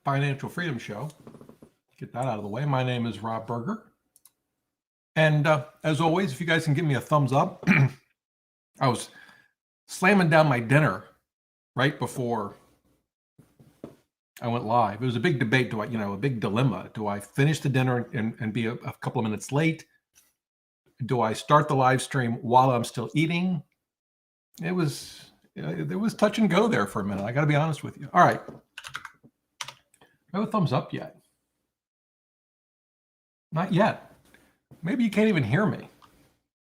Financial Freedom Show. Get that out of the way. My name is Rob Berger. And as always, if you guys can give me a thumbs up, I was slamming down my dinner right before I went live. It was a big debate. A big dilemma. Do I finish the dinner and be a couple of minutes late? Do I start the live stream while I'm still eating? There was touch and go there for a minute. I got to be honest with you. All right. No thumbs up yet. Not yet. Maybe you can't even hear me.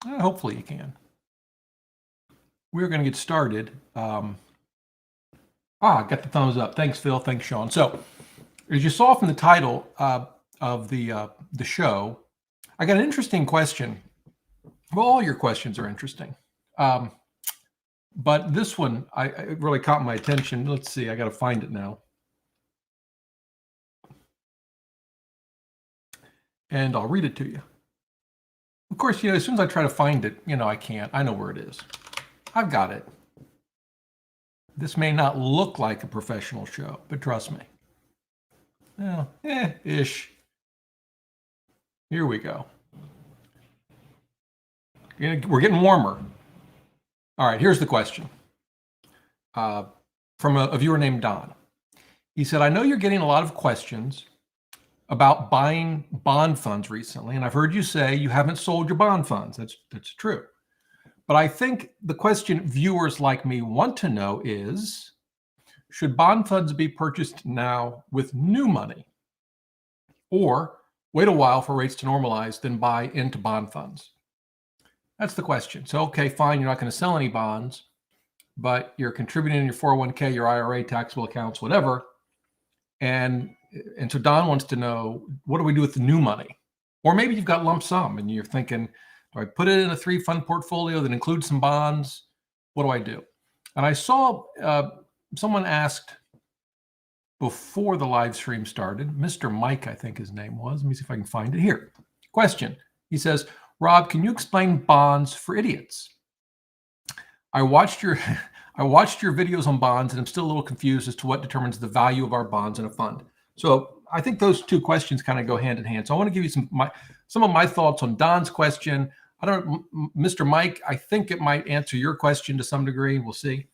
Hopefully you can. We're going to get started. Got the thumbs up. Thanks, Phil. Thanks, Sean. So, as you saw from the title of the show, I got an interesting question. Well, all your questions are interesting. But this one, it really caught my attention. Let's see. I got to find it now. And I'll read it to you. Of course, as soon as I try to find it, I can't. I know where it is. I've got it. This may not look like a professional show, but trust me. Ish. Here we go. We're getting warmer. All right, here's the question. From a viewer named Don. He said, I know you're getting a lot of questions about buying bond funds recently, and I've heard you say you haven't sold your bond funds. That's true. But I think the question viewers like me want to know is, should bond funds be purchased now with new money, or wait a while for rates to normalize, then buy into bond funds? That's the question. So, okay, fine, you're not going to sell any bonds, but you're contributing in your 401k, your IRA, taxable accounts, whatever. And so Don wants to know, what do we do with the new money? Or maybe you've got lump sum and you're thinking, do I put it in a 3-fund portfolio that includes some bonds? What do I do? And I saw someone asked before the live stream started, Mr. Mike, I think his name was. Let me see if I can find it here. Question. He says, Rob, can you explain bonds for idiots? I watched your videos on bonds, and I'm still a little confused as to what determines the value of our bonds in a fund. So I think those two questions kind of go hand in hand. So I want to give you some of my thoughts on Don's question. I don't, Mr. Mike, I think it might answer your question to some degree. We'll see.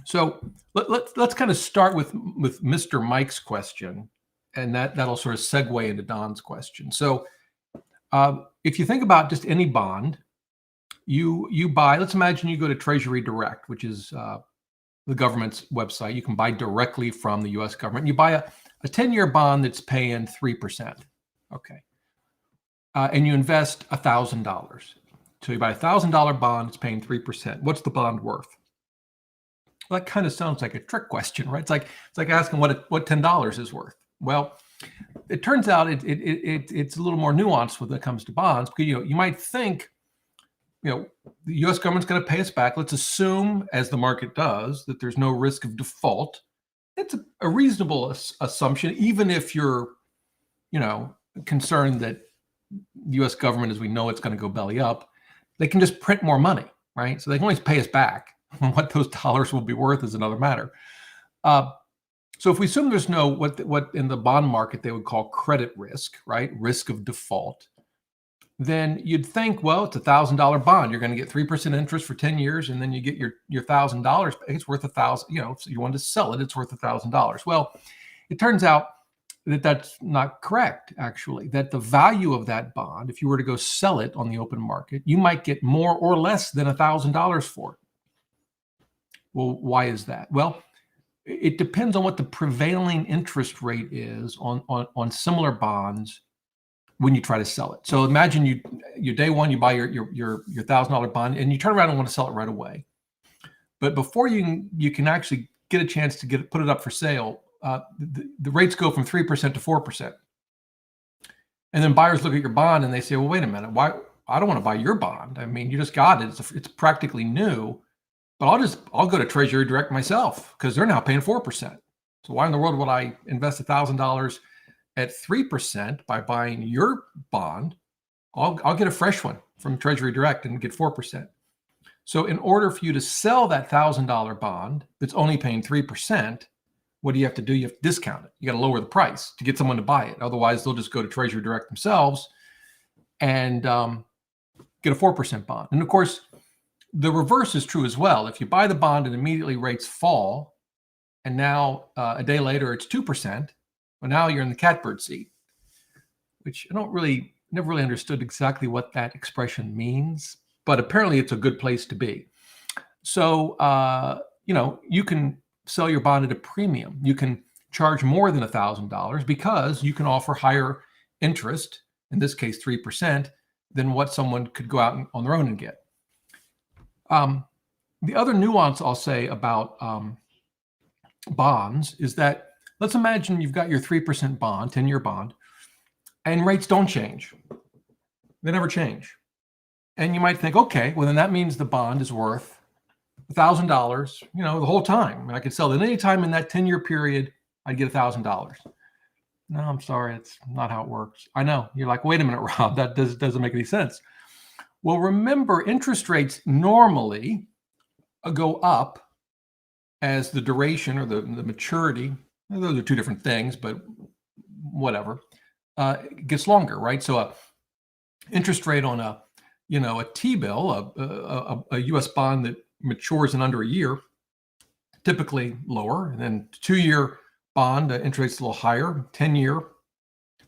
So let's kind of start with Mr. Mike's question, and that'll sort of segue into Don's question. So if you think about just any bond, you buy, let's imagine you go to Treasury Direct, which is the government's website. You can buy directly from the U.S. government. You buy a 10-year bond that's paying 3%. Okay. And you invest $1,000. So you buy a $1,000 bond, it's paying 3%. What's the bond worth? Well, that kind of sounds like a trick question, right? It's like asking what $10 is worth. Well, it turns out it's a little more nuanced when it comes to bonds, because you might think, the U.S. government's going to pay us back. Let's assume, as the market does, that there's no risk of default. It's a reasonable assumption, even if you're, concerned that the U.S. government, as we know, it's going to go belly up. They can just print more money, right? So they can always pay us back. What those dollars will be worth is another matter. So if we assume there's no what in the bond market they would call credit risk, right? Risk of default. Then you'd think, well, it's a $1,000 bond. You're going to get 3% interest for 10 years, and then you get your $1,000. It's worth $1,000. So you want to sell it, it's worth $1,000. Well, it turns out that that's not correct, actually. That the value of that bond, if you were to go sell it on the open market, you might get more or less than $1,000 for it. Well, why is that? Well, it depends on what the prevailing interest rate is on similar bonds when you try to sell it. So imagine you day one, you buy your $1,000 bond, and you turn around and want to sell it right away. But before you can actually get a chance to put it up for sale, the rates go from 3% to 4%. And then buyers look at your bond and they say, well, wait a minute, why? I don't want to buy your bond. I mean, you just got it. It's practically new, but I'll go to Treasury Direct myself because they're now paying 4%. So why in the world would I invest $1,000 at 3% by buying your bond? I'll get a fresh one from Treasury Direct and get 4%. So in order for you to sell that $1,000 bond that's only paying 3%, what do you have to do? You have to discount it. You got to lower the price to get someone to buy it. Otherwise, they'll just go to Treasury Direct themselves and get a 4% bond. And of course, the reverse is true as well. If you buy the bond and immediately rates fall, and now a day later it's 2%, well, now you're in the catbird seat, which I never really understood exactly what that expression means, but apparently it's a good place to be. So, you can sell your bond at a premium. You can charge more than $1,000 because you can offer higher interest, in this case 3%, than what someone could go out on their own and get. The other nuance I'll say about bonds is that, let's imagine you've got your 3% bond, 10-year bond, and rates don't change. They never change. And you might think, okay, well, then that means the bond is worth $1,000, the whole time. I mean, I could sell it any time in that 10-year period, I'd get $1,000. No, I'm sorry, it's not how it works. I know. You're like, wait a minute, Rob, that doesn't make any sense. Well, remember, interest rates normally go up as the duration or the maturity, those are two different things, but whatever, gets longer, right? So a interest rate on a T-bill, a U.S. bond that matures in under a year, typically lower, and then 2-year bond interest rates a little higher, 10-year,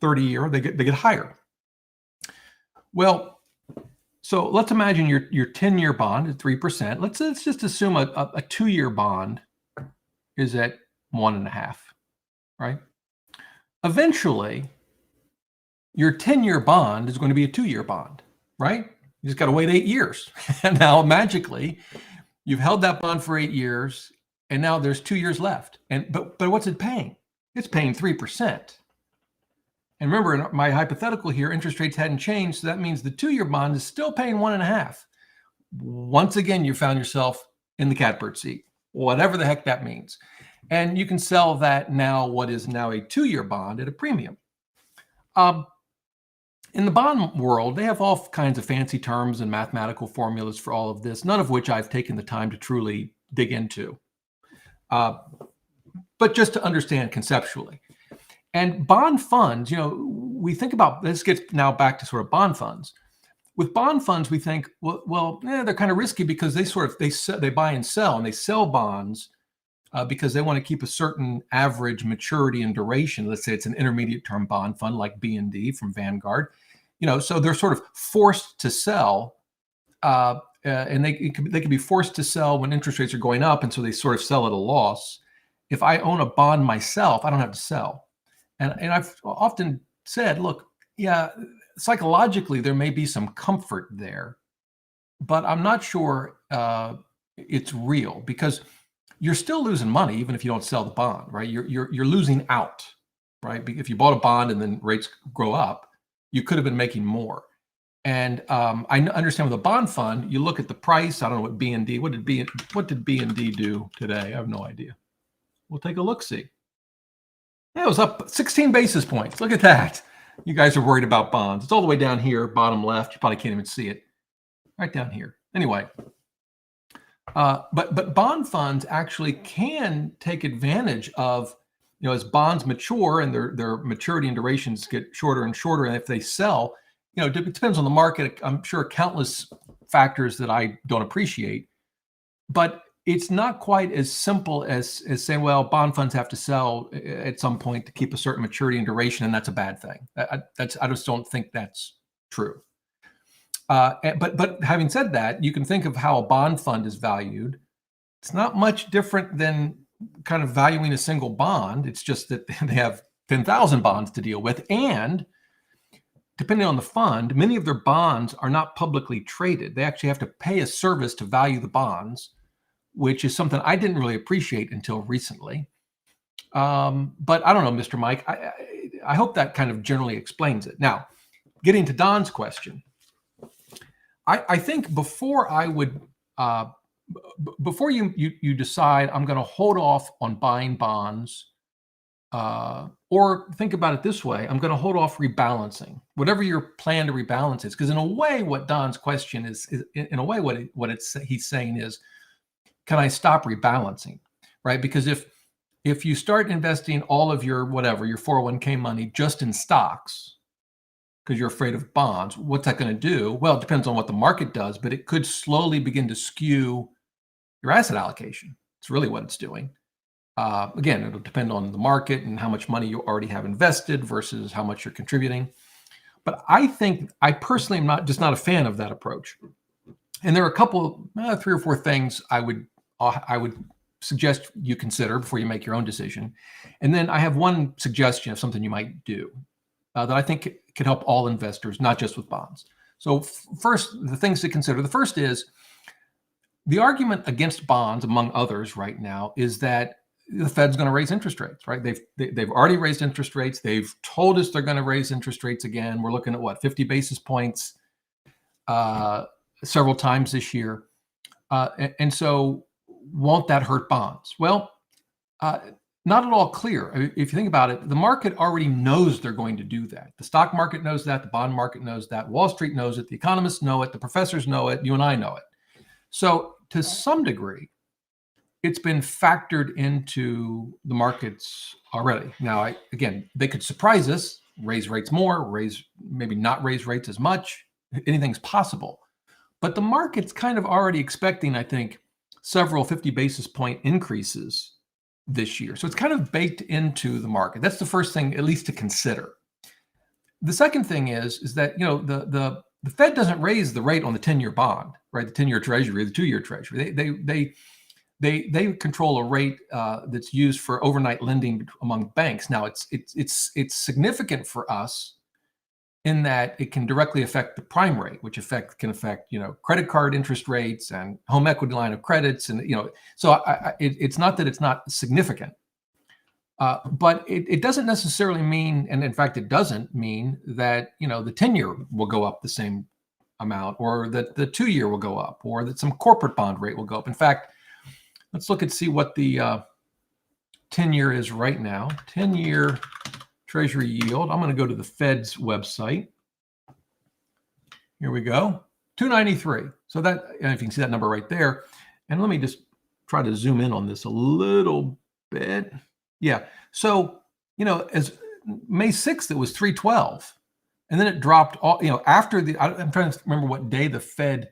30-year, they get higher. Well, so let's imagine your 10-year bond at 3%. Let's just assume a 2-year bond is at 1.5, right? Eventually, your 10-year bond is going to be a 2-year bond, right? You just got to wait 8 years. And now magically, you've held that bond for 8 years, and now there's 2 years left. But what's it paying? It's paying 3%. And remember, in my hypothetical here, interest rates hadn't changed, so that means the 2-year bond is still paying 1.5. Once again, you found yourself in the catbird seat, whatever the heck that means. And you can sell that now, what is now a 2-year bond, at a premium. In the bond world, they have all kinds of fancy terms and mathematical formulas for all of this, none of which I've taken the time to truly dig into. But just to understand conceptually. And bond funds, we think about, this gets now back to sort of bond funds. With bond funds, we think, they're kind of risky because they buy and sell, and they sell bonds because they want to keep a certain average maturity and duration. Let's say it's an intermediate term bond fund like B&D from Vanguard. So they're sort of forced to sell, and they can be forced to sell when interest rates are going up, and so they sort of sell at a loss. If I own a bond myself, I don't have to sell. And I've often said, look, yeah, psychologically there may be some comfort there, but I'm not sure it's real, because you're still losing money even if you don't sell the bond, right? You're losing out, right? If you bought a bond and then rates grow up, you could have been making more. And I understand with a bond fund, you look at the price. I don't know what B&D, what did B&D do today? I have no idea. We'll take a look-see. Yeah, it was up 16 basis points. Look at that. You guys are worried about bonds. It's all the way down here, bottom left. You probably can't even see it. Right down here. Anyway, but bond funds actually can take advantage of, as bonds mature and their maturity and durations get shorter and shorter, and if they sell, it depends on the market. I'm sure countless factors that I don't appreciate, but it's not quite as simple as saying, well, bond funds have to sell at some point to keep a certain maturity and duration, and that's a bad thing. I just don't think that's true. But having said that, you can think of how a bond fund is valued. It's not much different than kind of valuing a single bond. It's just that they have 10,000 bonds to deal with, and depending on the fund, many of their bonds are not publicly traded. They actually have to pay a service to value the bonds, which is something I didn't really appreciate until recently. But I don't know, Mr. Mike, I hope that kind of generally explains it. Now, getting to Don's question, I think before I would, before you decide I'm going to hold off on buying bonds, or think about it this way, I'm going to hold off rebalancing, whatever your plan to rebalance is. Because in a way, what Don's question is in a way, he's saying is, can I stop rebalancing, right? Because if if you start investing all of your whatever, your 401k money just in stocks because you're afraid of bonds, what's that going to do? Well, it depends on what the market does, but it could slowly begin to skew your asset allocation. It's really what it's doing. Again, it'll depend on the market and how much money you already have invested versus how much you're contributing. But I personally am not a fan of that approach. And there are a couple, 3 or 4 things I would suggest you consider before you make your own decision. And then I have one suggestion of something you might do that I think could help all investors, not just with bonds. So first, the things to consider. The first is the argument against bonds, among others right now, is that the Fed's going to raise interest rates, right? They've already raised interest rates. They've told us they're going to raise interest rates again. We're looking at what, 50 basis points several times this year. And so won't that hurt bonds? Well, not at all clear. If you think about it, the market already knows they're going to do that. The stock market knows that. The bond market knows that. Wall Street knows it. The economists know it. The professors know it. You and I know it. So to some degree, it's been factored into the markets already. Now, again, they could surprise us, raise rates more, maybe not raise rates as much. Anything's possible. But the market's kind of already expecting, I think, several 50 basis point increases this year. So it's kind of baked into the market. That's the first thing, at least to consider. The second thing is that, the Fed doesn't raise the rate on the 10-year bond, right? The 10-year Treasury, the 2-year Treasury. They control a rate that's used for overnight lending among banks. Now, it's significant for us in that it can directly affect the prime rate, which can affect credit card interest rates and home equity line of credits, and so it's not that it's not significant, but it doesn't necessarily mean, and in fact, it doesn't mean that the 10-year will go up the same amount, or that the 2-year will go up, or that some corporate bond rate will go up. In fact, let's look and see what the 10-year is right now. 10-year Treasury yield. I'm going to go to the Fed's website. Here we go. 293. So that, and if you can see that number right there. And let me just try to zoom in on this a little bit. Yeah. So, as May 6th, it was 312. And then it dropped all, after I'm trying to remember what day the Fed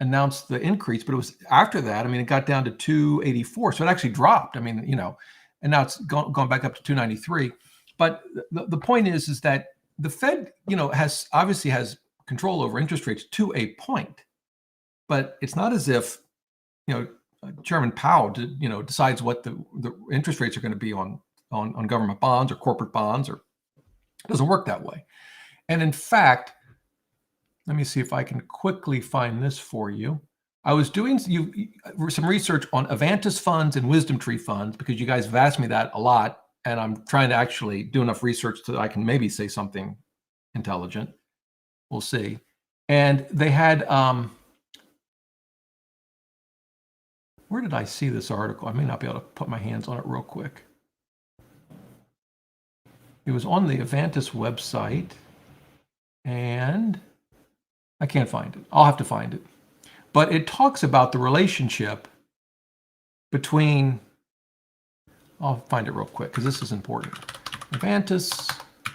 announced the increase, but it was after that. I mean, it got down to 284. So it actually dropped. I mean, and now it's gone back up to 293. But the point is that the Fed, obviously has control over interest rates to a point, but it's not as if, Chairman Powell, decides what the interest rates are going to be on government bonds or corporate bonds, or it doesn't work that way. And in fact, let me see if I can quickly find this for you. I was doing some research on Avantis funds and Wisdom Tree funds because you guys have asked me that a lot. And I'm trying to actually do enough research so that I can maybe say something intelligent. We'll see. And they had, where did I see this article? I may not be able to put my hands on it real quick. It was on the Avantis website, and I can't find it. I'll have to find it. But it talks about the relationship between, I'll find it real quick because this is important. Avantis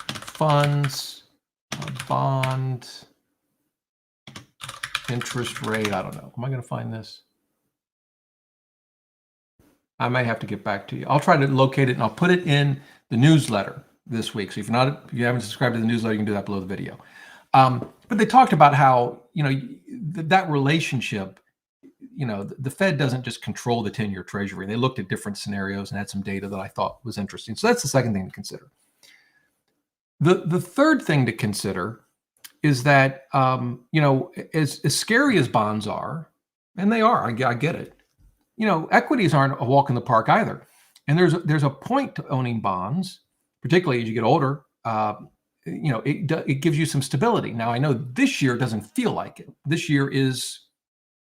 funds, bond, interest rate. I don't know. Am I going to find this? I may have to get back to you. I'll try to locate it and I'll put it in the newsletter this week. So if you haven't subscribed to the newsletter, you can do that below the video. But they talked about how, that relationship, the Fed doesn't just control the 10-year Treasury. They looked at different scenarios and had some data that I thought was interesting. So that's the second thing to consider. The third thing to consider is that, as scary as bonds are, and they are, I get it, equities aren't a walk in the park either. And there's a point to owning bonds, particularly as you get older. It gives you some stability. Now, I know this year doesn't feel like it. This year is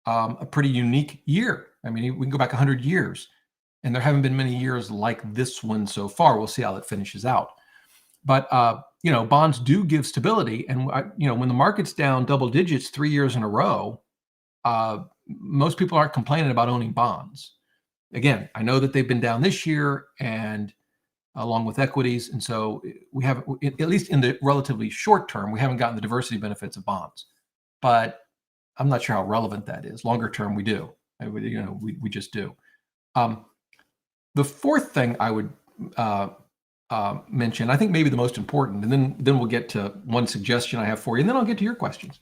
a pretty unique year. I mean, we can go back 100 years, and there haven't been many years like this one so far. We'll see how it finishes out. But, bonds do give stability. And, when the market's down double digits 3 years in a row, most people aren't complaining about owning bonds. Again, I know that they've been down this year and along with equities. And so we have, at least in the relatively short term, we haven't gotten the diversity benefits of bonds. But I'm not sure how relevant that is. Longer term, we do. We just do. The fourth thing I would mention, I think maybe the most important, and then we'll get to one suggestion I have for you, and then I'll get to your questions.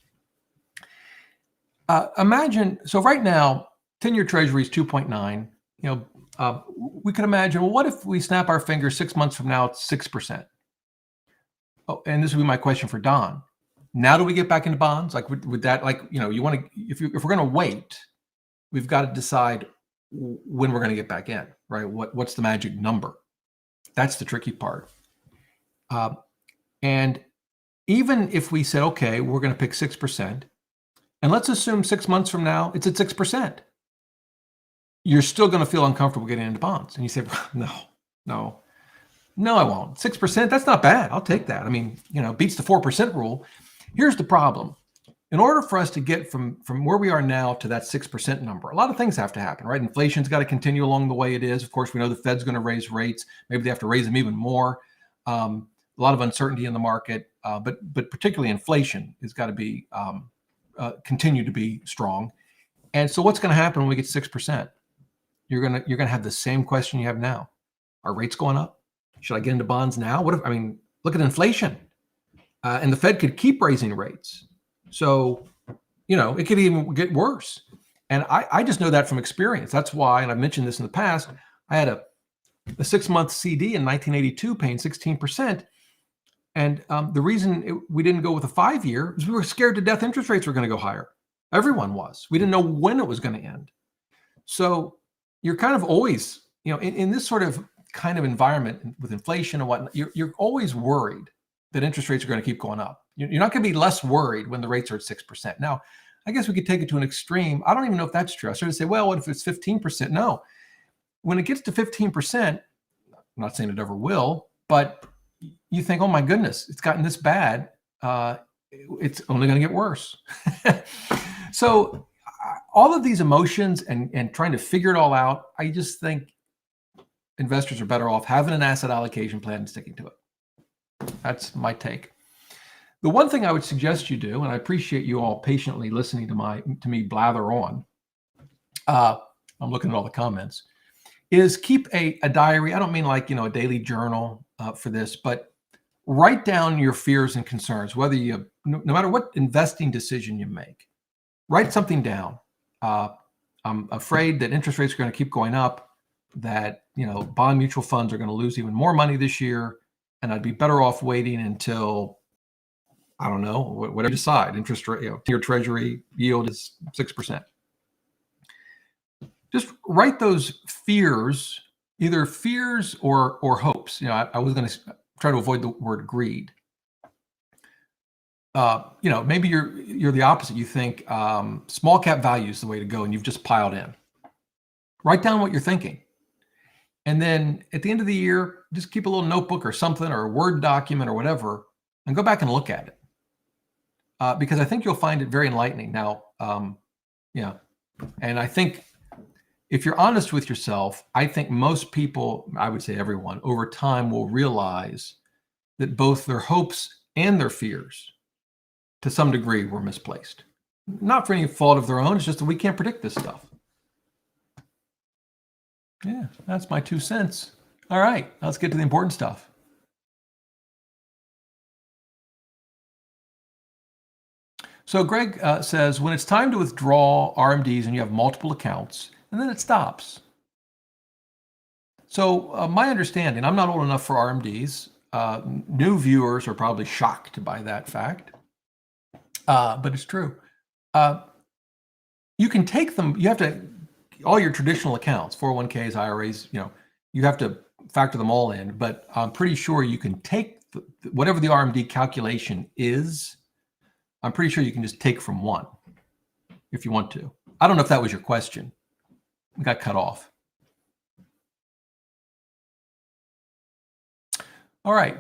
Imagine, so right now, 10-year Treasury is 2.9. We could imagine, well, what if we snap our fingers 6 months from now, it's 6%? Oh, and this would be my question for Don. Now do we get back into bonds? Like with that, like, you want to, if we're going to wait, we've got to decide when we're going to get back in, right? What's the magic number? That's the tricky part. And even if we said, okay, we're going to pick 6%, and let's assume 6 months from now, it's at 6%. You're still going to feel uncomfortable getting into bonds. And you say, no, I won't. 6%, that's not bad. I'll take that. I mean, beats the 4% rule. Here's the problem. In order for us to get from where we are now to that 6% number, a lot of things have to happen, right? Inflation's got to continue along the way it is. Of course, we know the Fed's going to raise rates. Maybe they have to raise them even more. A lot of uncertainty in the market, but particularly inflation has got to be continue to be strong. And so what's going to happen when we get 6%? You're gonna have the same question you have now. Are rates going up? Should I get into bonds now? Look at inflation. And the Fed could keep raising rates. So, it could even get worse. And I just know that from experience. That's why, and I've mentioned this in the past, I had a 6-month CD in 1982 paying 16%. And the reason we didn't go with a 5-year is we were scared to death interest rates were going to go higher. Everyone was. We didn't know when it was going to end. So you're kind of always, in this sort of kind of environment with inflation and whatnot, you're always worried that interest rates are going to keep going up. You're not going to be less worried when the rates are at 6%. Now, I guess we could take it to an extreme. I don't even know if that's true. I started to say, well, what if it's 15%? No. When it gets to 15%, I'm not saying it ever will, but you think, oh my goodness, it's gotten this bad. It's only going to get worse. So all of these emotions and trying to figure it all out, I just think investors are better off having an asset allocation plan and sticking to it. That's my take. The one thing I would suggest you do, and I appreciate you all patiently listening to me blather on, I'm looking at all the comments, is keep a diary. I don't mean like, a daily journal for this, but write down your fears and concerns, whether no matter what investing decision you make, write something down. I'm afraid that interest rates are going to keep going up, that, bond mutual funds are going to lose even more money this year, and I'd be better off waiting until, I don't know, whatever you decide. Interest rate, your Treasury yield is 6%. Just write those fears, either fears or hopes. I was going to try to avoid the word greed. Maybe you're the opposite. You think small cap value is the way to go, and you've just piled in. Write down what you're thinking. And then at the end of the year, just keep a little notebook or something, or a Word document or whatever, and go back and look at it. Because I think you'll find it very enlightening. Now, and I think if you're honest with yourself, I think most people, I would say everyone, over time will realize that both their hopes and their fears, to some degree, were misplaced. Not for any fault of their own, it's just that we can't predict this stuff. Yeah, that's my 2 cents. All right, let's get to the important stuff. So Greg says, when it's time to withdraw RMDs and you have multiple accounts, and then it stops. So my understanding, I'm not old enough for RMDs. New viewers are probably shocked by that fact, but it's true. You can take them, you have to, all your traditional accounts, 401ks, IRAs, you have to factor them all in, but I'm pretty sure you can take whatever the RMD calculation is. I'm pretty sure you can just take from one if you want to. I don't know if that was your question. We got cut off. All right.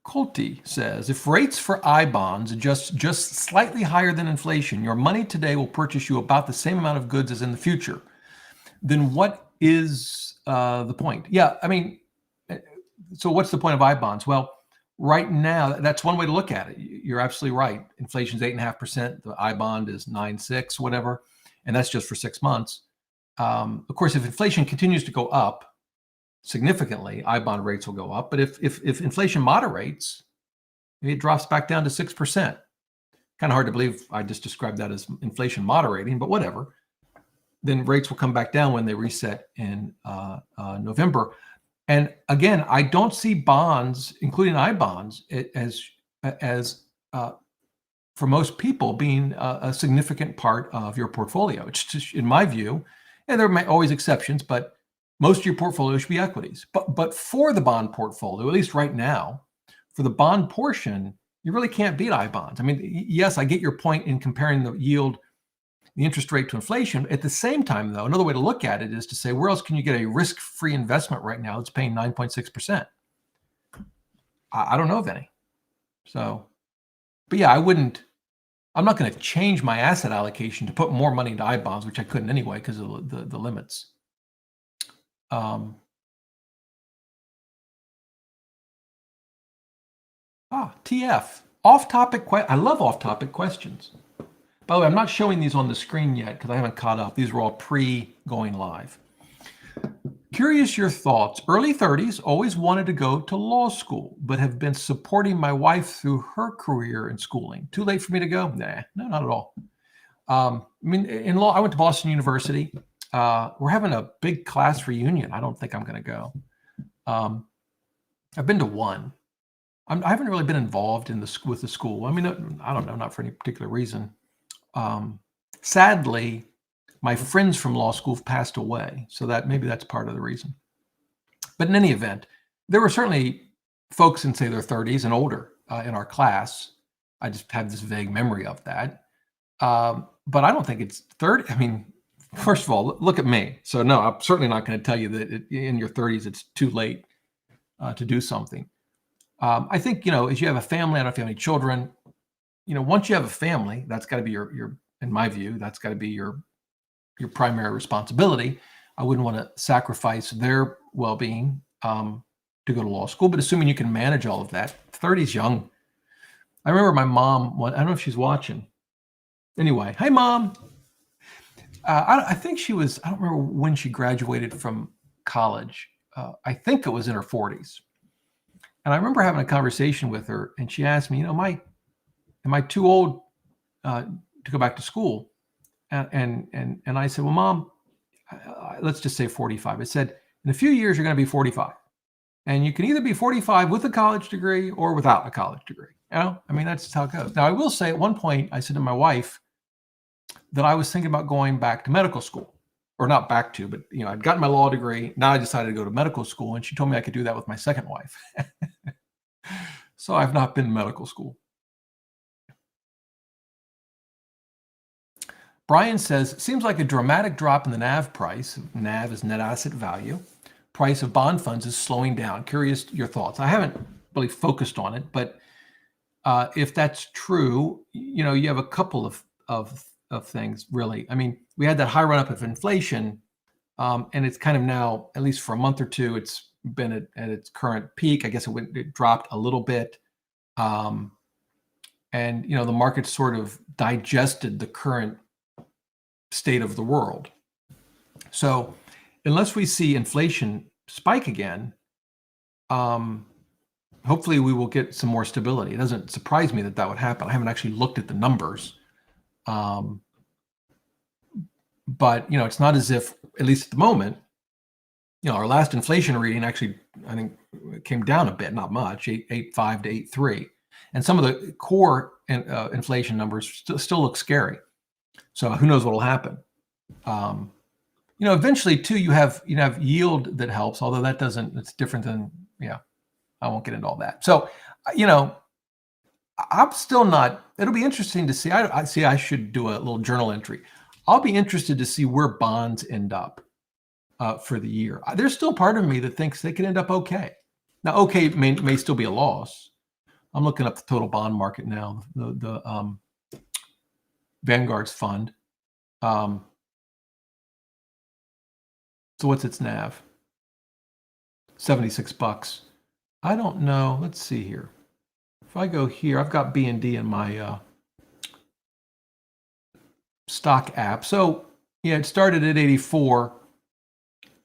Colty says, if rates for IBonds adjust just slightly higher than inflation, your money today will purchase you about the same amount of goods as in the future. Then what is the point. Yeah, I mean, so what's the point of IBonds? Well, right now, that's one way to look at it. You're absolutely right. Inflation's 8.5%. The IBond is 9.6, whatever, and that's just for 6 months. Of course, if inflation continues to go up significantly, IBond rates will go up. But if inflation moderates, it drops back down to 6%. Kind of hard to believe I just described that as inflation moderating, but whatever. Then rates will come back down when they reset in November. And again, I don't see bonds, including IBonds, as for most people being a significant part of your portfolio. It's just, in my view, and there are always exceptions, but most of your portfolio should be equities. But for the bond portfolio, at least right now, for the bond portion, you really can't beat IBonds. I mean, yes, I get your point in comparing the yield, the interest rate to inflation. At the same time, though, another way to look at it is to say, where else can you get a risk-free investment right now that's paying 9.6%? I don't know of any. So, but yeah, I'm not going to change my asset allocation to put more money into IBonds, which I couldn't anyway because of the limits. TF, off-topic. I love off-topic questions. By the way, I'm not showing these on the screen yet because I haven't caught up. These were all pre-going live. Curious your thoughts. Early 30s, always wanted to go to law school, but have been supporting my wife through her career in schooling. Too late for me to go? Nah, no, not at all. I mean, in law, I went to Boston University. We're having a big class reunion. I don't think I'm going to go. I've been to one. I haven't really been involved with the school. I mean, I don't know, not for any particular reason. Sadly, my friends from law school have passed away, so that maybe that's part of the reason. But in any event, there were certainly folks in, say, their 30s and older in our class. I just have this vague memory of that. But I don't think it's 30. I mean, first of all, look at me. So no, I'm certainly not going to tell you that in your 30s it's too late to do something. I think, as you have a family, I don't know if you have any children, once you have a family, that's got to be your, in my view, that's got to be your primary responsibility. I wouldn't want to sacrifice their well-being to go to law school, but assuming you can manage all of that, 30 is young. I remember my mom, I don't know if she's watching. Anyway, hi, Mom. I think she was, I don't remember when she graduated from college. I think it was in her 40s. And I remember having a conversation with her, and she asked me, am I too old to go back to school? And I said, well, Mom, let's just say 45. I said, in a few years, you're going to be 45. And you can either be 45 with a college degree or without a college degree. I mean, that's just how it goes. Now, I will say at one point, I said to my wife that I was thinking about going back to medical school. Or not back to, but I'd gotten my law degree. Now I decided to go to medical school, and she told me I could do that with my second wife. So I've not been in medical school. Brian says, seems like a dramatic drop in the NAV price. NAV is net asset value. Price of bond funds is slowing down. Curious your thoughts. I haven't really focused on it, but if that's true, you have a couple of things, really. I mean, we had that high run up of inflation, and it's kind of now, at least for a month or two, it's been at its current peak. I guess it dropped a little bit. And, the market sort of digested the current state of the world. So unless we see inflation spike again, hopefully we will get some more stability. It doesn't surprise me that would happen. I haven't actually looked at the numbers. But, it's not as if, at least at the moment, our last inflation reading actually, I think, came down a bit, not much, 8.5 to 8.3. And some of the core inflation numbers still look scary. So who knows what will happen? Eventually, too, you have yield that helps, although it's different than, I won't get into all that. So, I'm still not, it'll be interesting to see. I should do a little journal entry. I'll be interested to see where bonds end up for the year. There's still part of me that thinks they could end up okay. Now, okay may still be a loss. I'm looking up the total bond market now, the Vanguard's fund. So what's its NAV? 76 bucks. I don't know. Let's see here. If I go here, I've got B&D in my stock app. So yeah, it started at 84.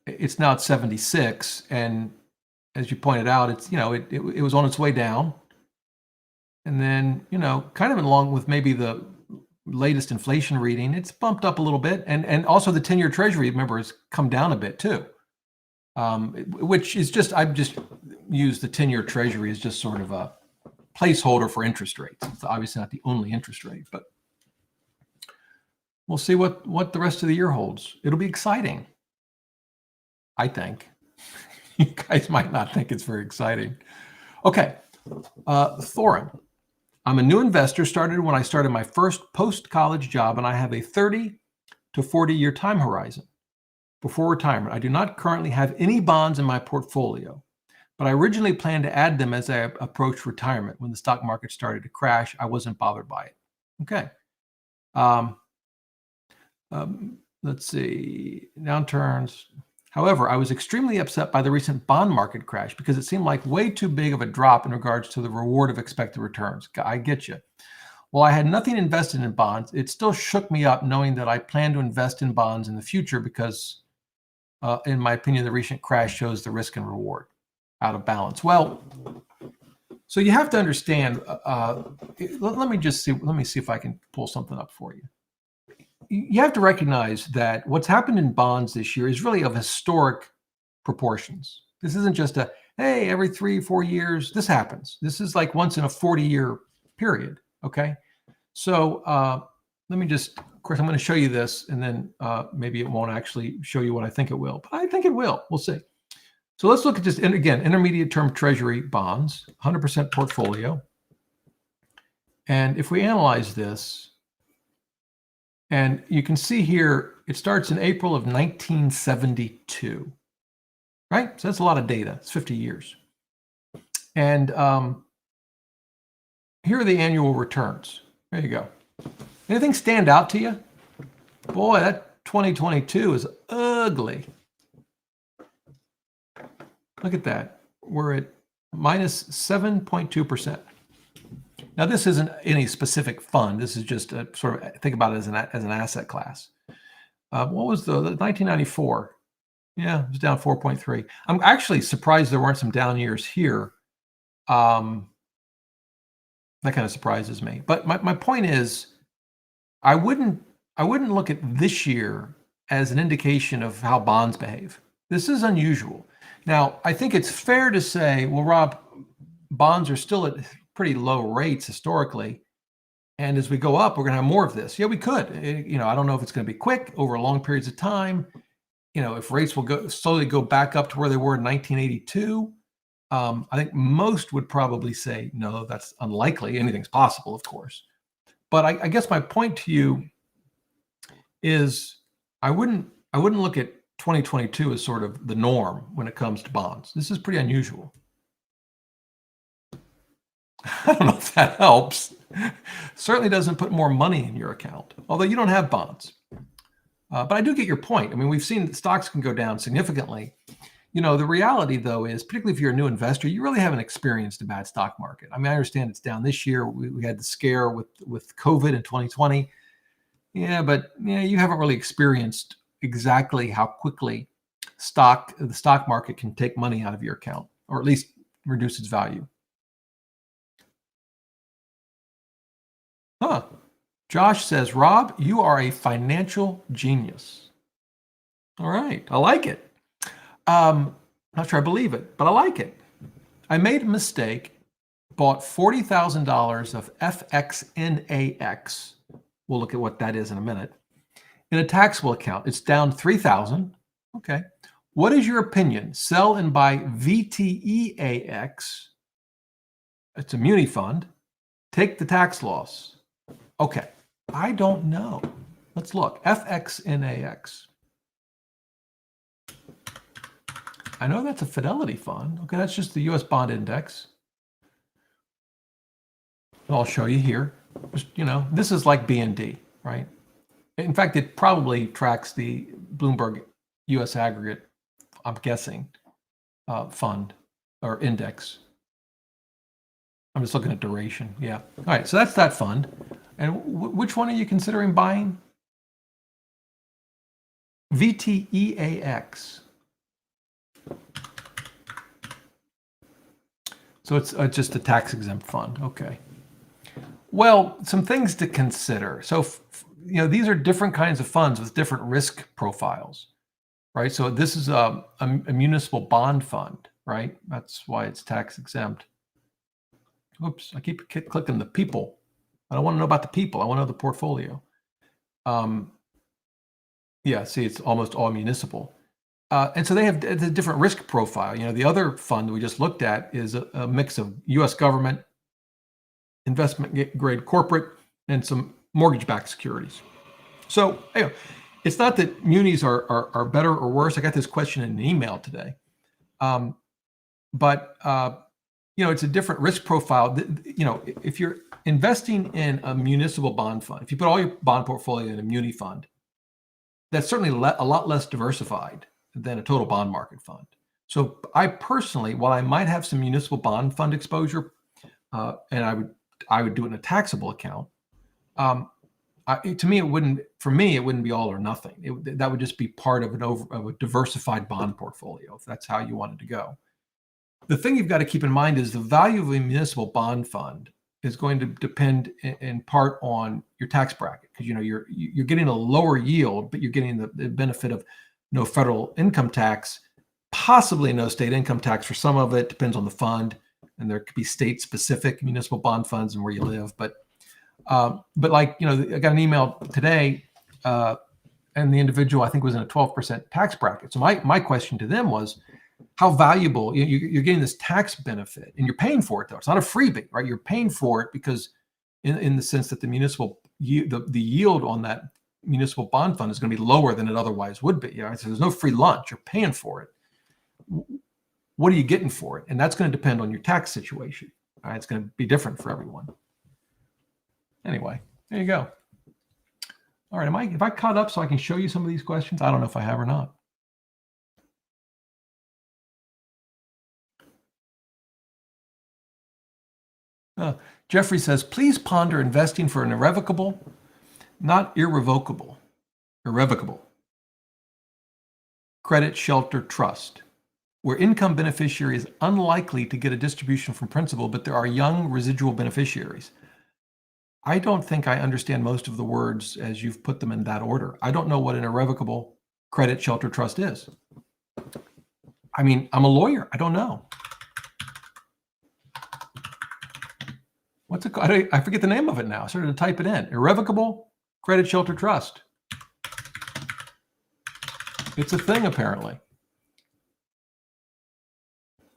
It's now at 76. And as you pointed out, it's, it was on its way down. And then, kind of along with maybe the latest inflation reading, it's bumped up a little bit. And also the 10-year Treasury, remember, has come down a bit too. Which is just, I've just used the 10-year Treasury as just sort of a placeholder for interest rates. It's obviously not the only interest rate, but we'll see what the rest of the year holds. It'll be exciting, I think. You guys might not think it's very exciting. Okay, Thorin. I'm a new investor, started when I started my first post-college job, and I have a 30 to 40-year time horizon. Before retirement, I do not currently have any bonds in my portfolio, but I originally planned to add them as I approached retirement. When the stock market started to crash, I wasn't bothered by it. Okay. Let's see. Downturns. However, I was extremely upset by the recent bond market crash because it seemed like way too big of a drop in regards to the reward of expected returns. I get you. While I had nothing invested in bonds, it still shook me up knowing that I plan to invest in bonds in the future because, in my opinion, the recent crash shows the risk and reward out of balance. Well, so you have to understand, let me see if I can pull something up for you. You have to recognize that what's happened in bonds this year is really of historic proportions. This isn't just hey, every 3-4 years, this happens. This is like once in a 40-year period, okay? So let me just, of course, I'm going to show you this, and then maybe it won't actually show you what I think it will, but I think it will. We'll see. So let's look at just, and again, intermediate term Treasury bonds, 100% portfolio. And if we analyze this, and you can see here, it starts in April of 1972, right? So that's a lot of data. It's 50 years. And here are the annual returns. There you go. Anything stand out to you? Boy, that 2022 is ugly. Look at that. We're at minus 7.2%. Now, this isn't any specific fund. This is just a sort of, think about it as an asset class. What was the 1994? Yeah, it was down 4.3. I'm actually surprised there weren't some down years here. That kind of surprises me. But my point is, I wouldn't look at this year as an indication of how bonds behave. This is unusual. Now, I think it's fair to say, well, Rob, bonds are still at pretty low rates historically. And as we go up, we're going to have more of this. Yeah, we could. I don't know if it's going to be quick over long periods of time. If rates will slowly go back up to where they were in 1982. I think most would probably say, no, that's unlikely. Anything's possible, of course. But I guess my point to you is I wouldn't look at 2022 as sort of the norm when it comes to bonds. This is pretty unusual. I don't know if that helps. Certainly doesn't put more money in your account, although you don't have bonds. But I do get your point. I mean, we've seen that stocks can go down significantly. The reality, though, is particularly if you're a new investor, you really haven't experienced a bad stock market. I mean, I understand it's down this year. We had the scare with COVID in 2020. Yeah, but you haven't really experienced exactly how quickly the stock market can take money out of your account, or at least reduce its value. Huh. Josh says, Rob, you are a financial genius. All right. I like it. Not sure I believe it, but I like it. I made a mistake, bought $40,000 of FXNAX. We'll look at what that is in a minute. In a taxable account, it's down $3,000. Okay. What is your opinion? Sell and buy VTEAX. It's a muni fund. Take the tax loss. Okay. I don't know. Let's look. FXNAX. I know that's a Fidelity fund. Okay, that's just the U.S. bond index. I'll show you here. Just, this is like B&D, right? In fact, it probably tracks the Bloomberg U.S. aggregate I'm guessing, fund or index. I'm just looking at duration. Yeah. All right. So that's that fund. And which one are you considering buying? VTEAX. So it's just a tax exempt fund. Okay. Well, some things to consider. So, these are different kinds of funds with different risk profiles, right? So this is a municipal bond fund, right? That's why it's tax exempt. Oops, I keep clicking the people. I don't want to know about the people. I want to know the portfolio. Yeah, see, it's almost all municipal. And so they have a different risk profile. The other fund we just looked at is a mix of U.S. government, investment grade corporate, and some mortgage-backed securities. So it's not that munis are better or worse. I got this question in an email today. But it's a different risk profile. If you're investing in a municipal bond fund, if you put all your bond portfolio in a muni fund, that's certainly a lot less diversified than a total bond market fund. So I personally, while I might have some municipal bond fund exposure, and I would do it in a taxable account, to me, it wouldn't be all or nothing. That would just be part of a diversified bond portfolio, if that's how you wanted to go. The thing you've got to keep in mind is the value of a municipal bond fund is going to depend in part on your tax bracket, because you're getting a lower yield, but you're getting the benefit of no federal income tax, possibly no state income tax for some of it. Depends on the fund, and there could be state-specific municipal bond funds and where you live. But I got an email today, and the individual, I think, was in a 12% tax bracket. So my question to them was, how valuable, you're getting this tax benefit, and you're paying for it, though. It's not a freebie, right? You're paying for it because in the sense that the yield on that municipal bond fund is going to be lower than it otherwise would be. So there's no free lunch. You're paying for it. What are you getting for it? And that's going to depend on your tax situation. All right? It's going to be different for everyone. Anyway, there you go. All right, have I caught up so I can show you some of these questions? I don't know if I have or not. Jeffrey says, please ponder investing for an irrevocable, not irrevocable, credit shelter trust, where income beneficiary is unlikely to get a distribution from principal, but there are young residual beneficiaries. I don't think I understand most of the words as you've put them in that order. I don't know what an irrevocable credit shelter trust is. I mean, I'm a lawyer. I don't know. What's it called? I forget the name of it now. I started to type it in. Irrevocable credit shelter trust. It's a thing, apparently.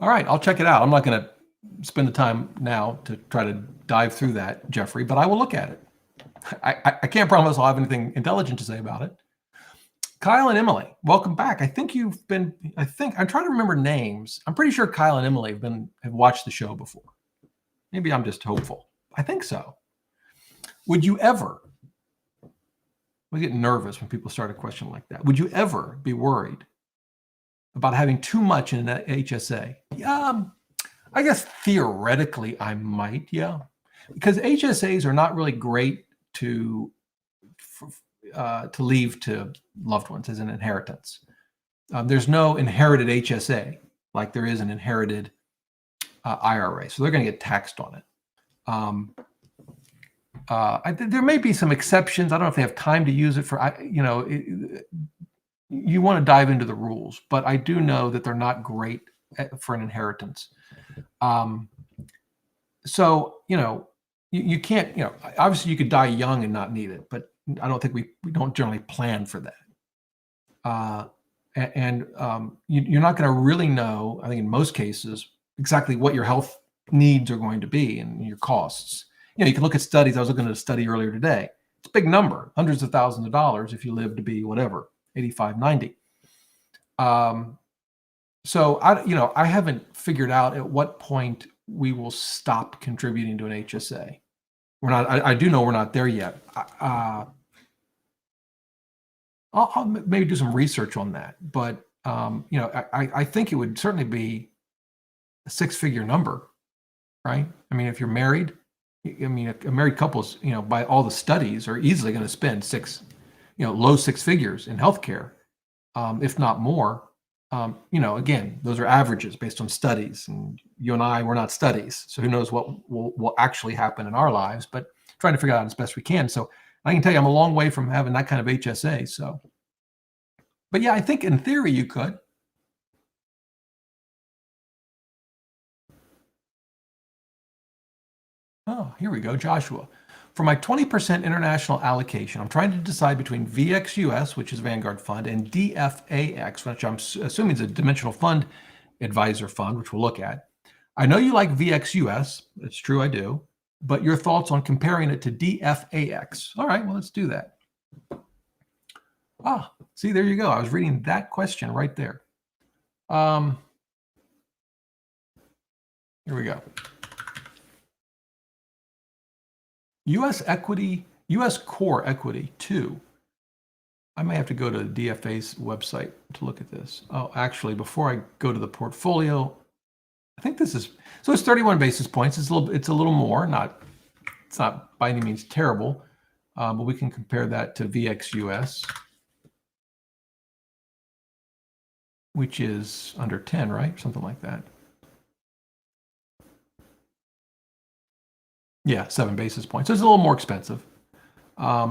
All right, I'll check it out. I'm not going to spend the time now to try to dive through that, Jeffrey, but I will look at it. I can't promise I'll have anything intelligent to say about it. Kyle and Emily, welcome back. I'm trying to remember names. I'm pretty sure Kyle and Emily have watched the show before. Maybe I'm just hopeful. I think so. Would you ever, I get nervous when people start a question like that. Would you ever be worried about having too much in an HSA? I guess theoretically I might, yeah. Because HSAs are not really great to leave to loved ones as an inheritance. There's no inherited HSA like there is an inherited IRA, so they're going to get taxed on it. There may be some exceptions. I don't know if they have time to use it for, you want to dive into the rules, but I do know that they're not great for an inheritance. So, you can't, obviously you could die young and not need it, but I don't think we don't generally plan for that. You're not going to really know, I think in most cases, exactly what your health needs are going to be and your costs. You can look at studies. I was looking at a study earlier today. It's a big number, hundreds of thousands of dollars if you live to be whatever, 85, 90. So I haven't figured out at what point we will stop contributing to an HSA. We're not. I do know we're not there yet. I'll maybe do some research on that, but I think it would certainly be a six-figure number, right? I mean, if you're married, I mean, a married couple's, by all the studies, are easily going to spend low six figures in healthcare, if not more. Again, those are averages based on studies, and you and I, we're not studies, so who knows what will actually happen in our lives, but trying to figure out as best we can. So I can tell you I'm a long way from having that kind of HSA. So, but yeah, I think in theory you could. Oh, here we go, Joshua. For my 20% international allocation, I'm trying to decide between VXUS, which is Vanguard Fund, and DFAX, which I'm assuming is a dimensional fund advisor fund, which we'll look at. I know you like VXUS. It's true, I do. But your thoughts on comparing it to DFAX? All right, well, let's do that. Ah, see, there you go. I was reading that question right there. Here we go. U.S. equity, U.S. core equity 2. I may have to go to the DFA's website to look at this. Oh, actually, before I go to the portfolio, I think this is, so it's 31 basis points. It's a little more, it's not by any means terrible, but we can compare that to VXUS, which is under 10, right? Something like that. Yeah, 7 basis points. So it's a little more expensive. I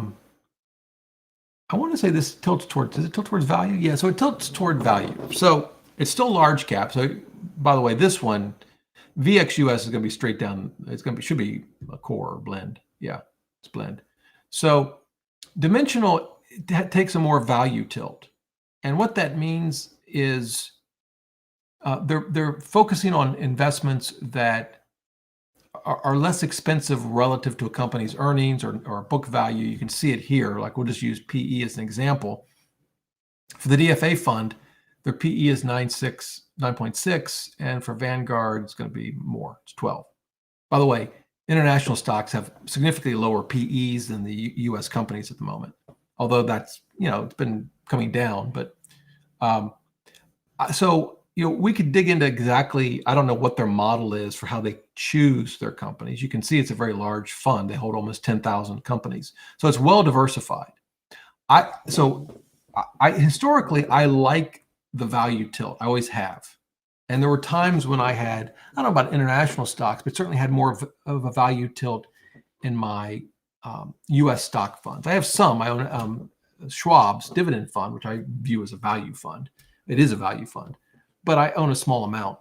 want to say this tilts towards, does it tilt towards value? Yeah, so it tilts toward value. So it's still large cap. So by the way, this one, VXUS is going to be straight down. Should be a core or blend. Yeah, it's blend. So dimensional takes a more value tilt. And what that means is they're focusing on investments that are less expensive relative to a company's earnings or book value. You can see it here. Like we'll just use PE as an example. For the DFA fund, their PE is 9.6, and for Vanguard, it's going to be more. It's 12. By the way, international stocks have significantly lower PEs than the U.S. companies at the moment. Although that's, it's been coming down. But we could dig into exactly, I don't know what their model is for how they choose their companies. You can see it's a very large fund. They hold almost 10,000 companies. So it's well diversified. Historically, I like the value tilt. I always have. And there were times when I had, I don't know about international stocks, but certainly had more of a value tilt in my U.S. stock funds. I have some. I own Schwab's dividend fund, which I view as a value fund. It is a value fund, but I own a small amount.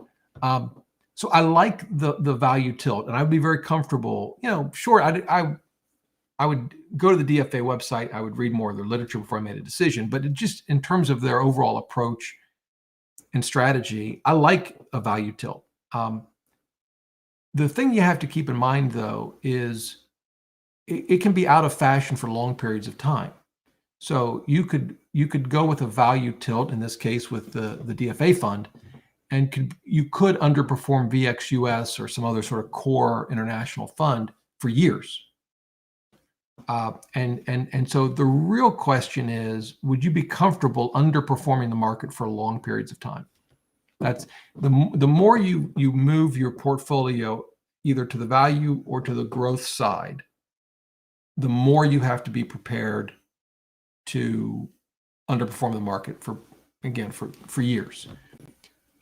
So I like the value tilt, and I would be very comfortable. Sure, I would go to the DFA website. I would read more of their literature before I made a decision. But just in terms of their overall approach and strategy, I like a value tilt. The thing you have to keep in mind, though, is it can be out of fashion for long periods of time. So you could go with a value tilt, in this case with the DFA fund, and you could underperform VXUS or some other sort of core international fund for years. And so the real question is, would you be comfortable underperforming the market for long periods of time? That's the more you move your portfolio either to the value or to the growth side, the more you have to be prepared to underperform the market for years.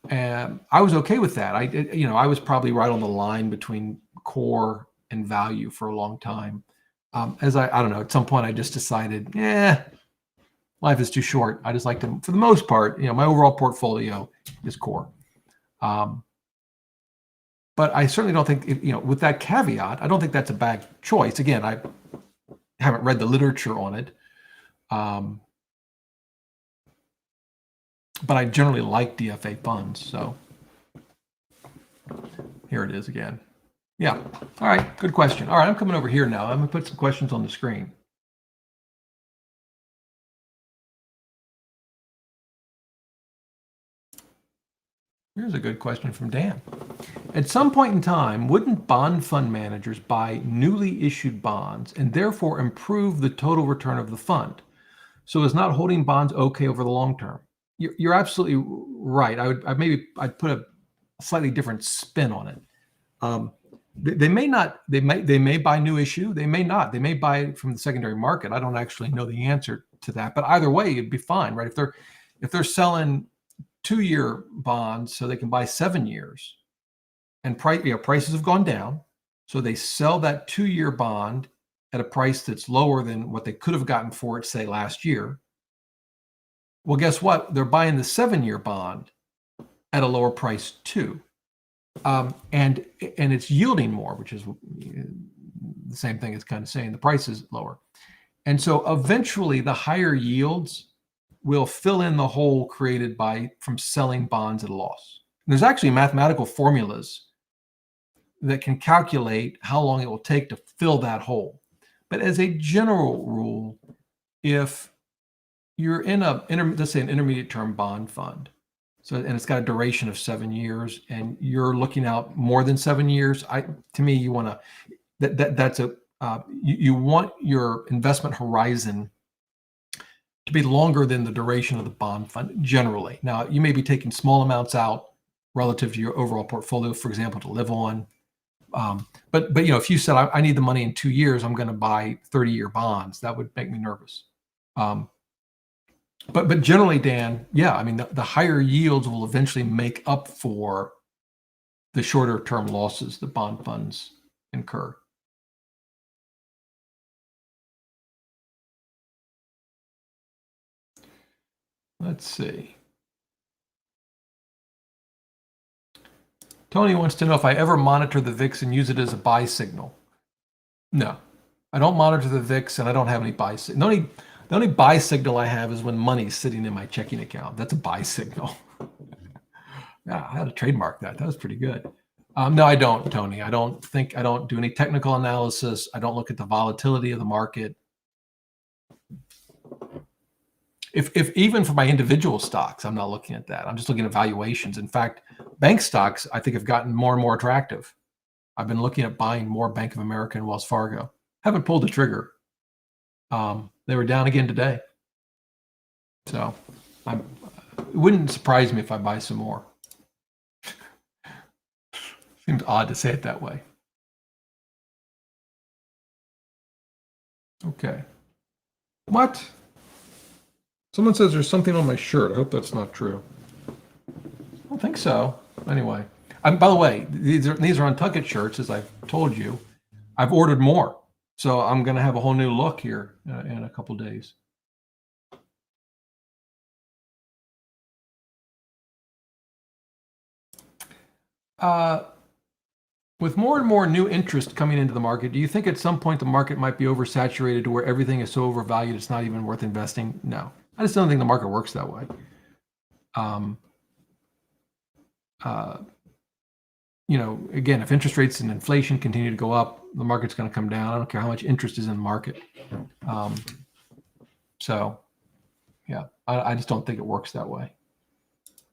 And I was okay with that. I was probably right on the line between core and value for a long time. I don't know, at some point I just decided, life is too short. I just like to, for the most part, my overall portfolio is core. But I certainly don't think, with that caveat, I don't think that's a bad choice. Again, I haven't read the literature on it. But I generally like DFA funds. So here it is again. Yeah. All right. Good question. All right. I'm coming over here now. I'm going to put some questions on the screen. Here's a good question from Dan. At some point in time, wouldn't bond fund managers buy newly issued bonds and therefore improve the total return of the fund? So is not holding bonds okay over the long term? you're absolutely right. I'd put a slightly different spin on it. They may not. They may buy new issue. They may not. They may buy it from the secondary market. I don't actually know the answer to that. But either way, it'd be fine, right? If they're selling 2-year bonds so they can buy 7 years, and prices have gone down, so they sell that 2-year bond at a price that's lower than what they could have gotten for it, say, last year. Well, guess what? They're buying the 7-year bond at a lower price too. And it's yielding more, which is the same thing as kind of saying the price is lower. And so eventually the higher yields will fill in the hole created from selling bonds at a loss. And there's actually mathematical formulas that can calculate how long it will take to fill that hole. But as a general rule, if you're in let's say an intermediate term bond fund, and it's got a duration of 7 years, and you're looking out more than 7 years, to me, you want to you want your investment horizon to be longer than the duration of the bond fund generally. Now, you may be taking small amounts out relative to your overall portfolio, for example, to live on. But if you said I need the money in 2 years, I'm going to buy 30-year bonds, that would make me nervous. But generally, Dan, yeah, I mean, the higher yields will eventually make up for the shorter term losses that bond funds incur. Let's see. Tony wants to know if I ever monitor the VIX and use it as a buy signal. No, I don't monitor the VIX, and I don't have any buy signal. The only buy signal I have is when money's sitting in my checking account. That's a buy signal. Yeah, I had to trademark that. That was pretty good. No, I don't, Tony. I don't do any technical analysis. I don't look at the volatility of the market. If even for my individual stocks, I'm not looking at that. I'm just looking at valuations. In fact, bank stocks, I think, have gotten more and more attractive. I've been looking at buying more Bank of America and Wells Fargo. Haven't pulled the trigger. They were down again today. So it wouldn't surprise me if I buy some more. Seems odd to say it that way. Okay. What? Someone says there's something on my shirt. I hope that's not true. I don't think so. Anyway, by the way, these are Untuck shirts, as I've told you. I've ordered more, so I'm going to have a whole new look here in a couple days. With more and more new interest coming into the market, do you think at some point the market might be oversaturated to where everything is so overvalued it's not even worth investing? No, I just don't think the market works that way. Again, if interest rates and inflation continue to go up, the market's going to come down. I don't care how much interest is in the market. So, yeah, I just don't think it works that way.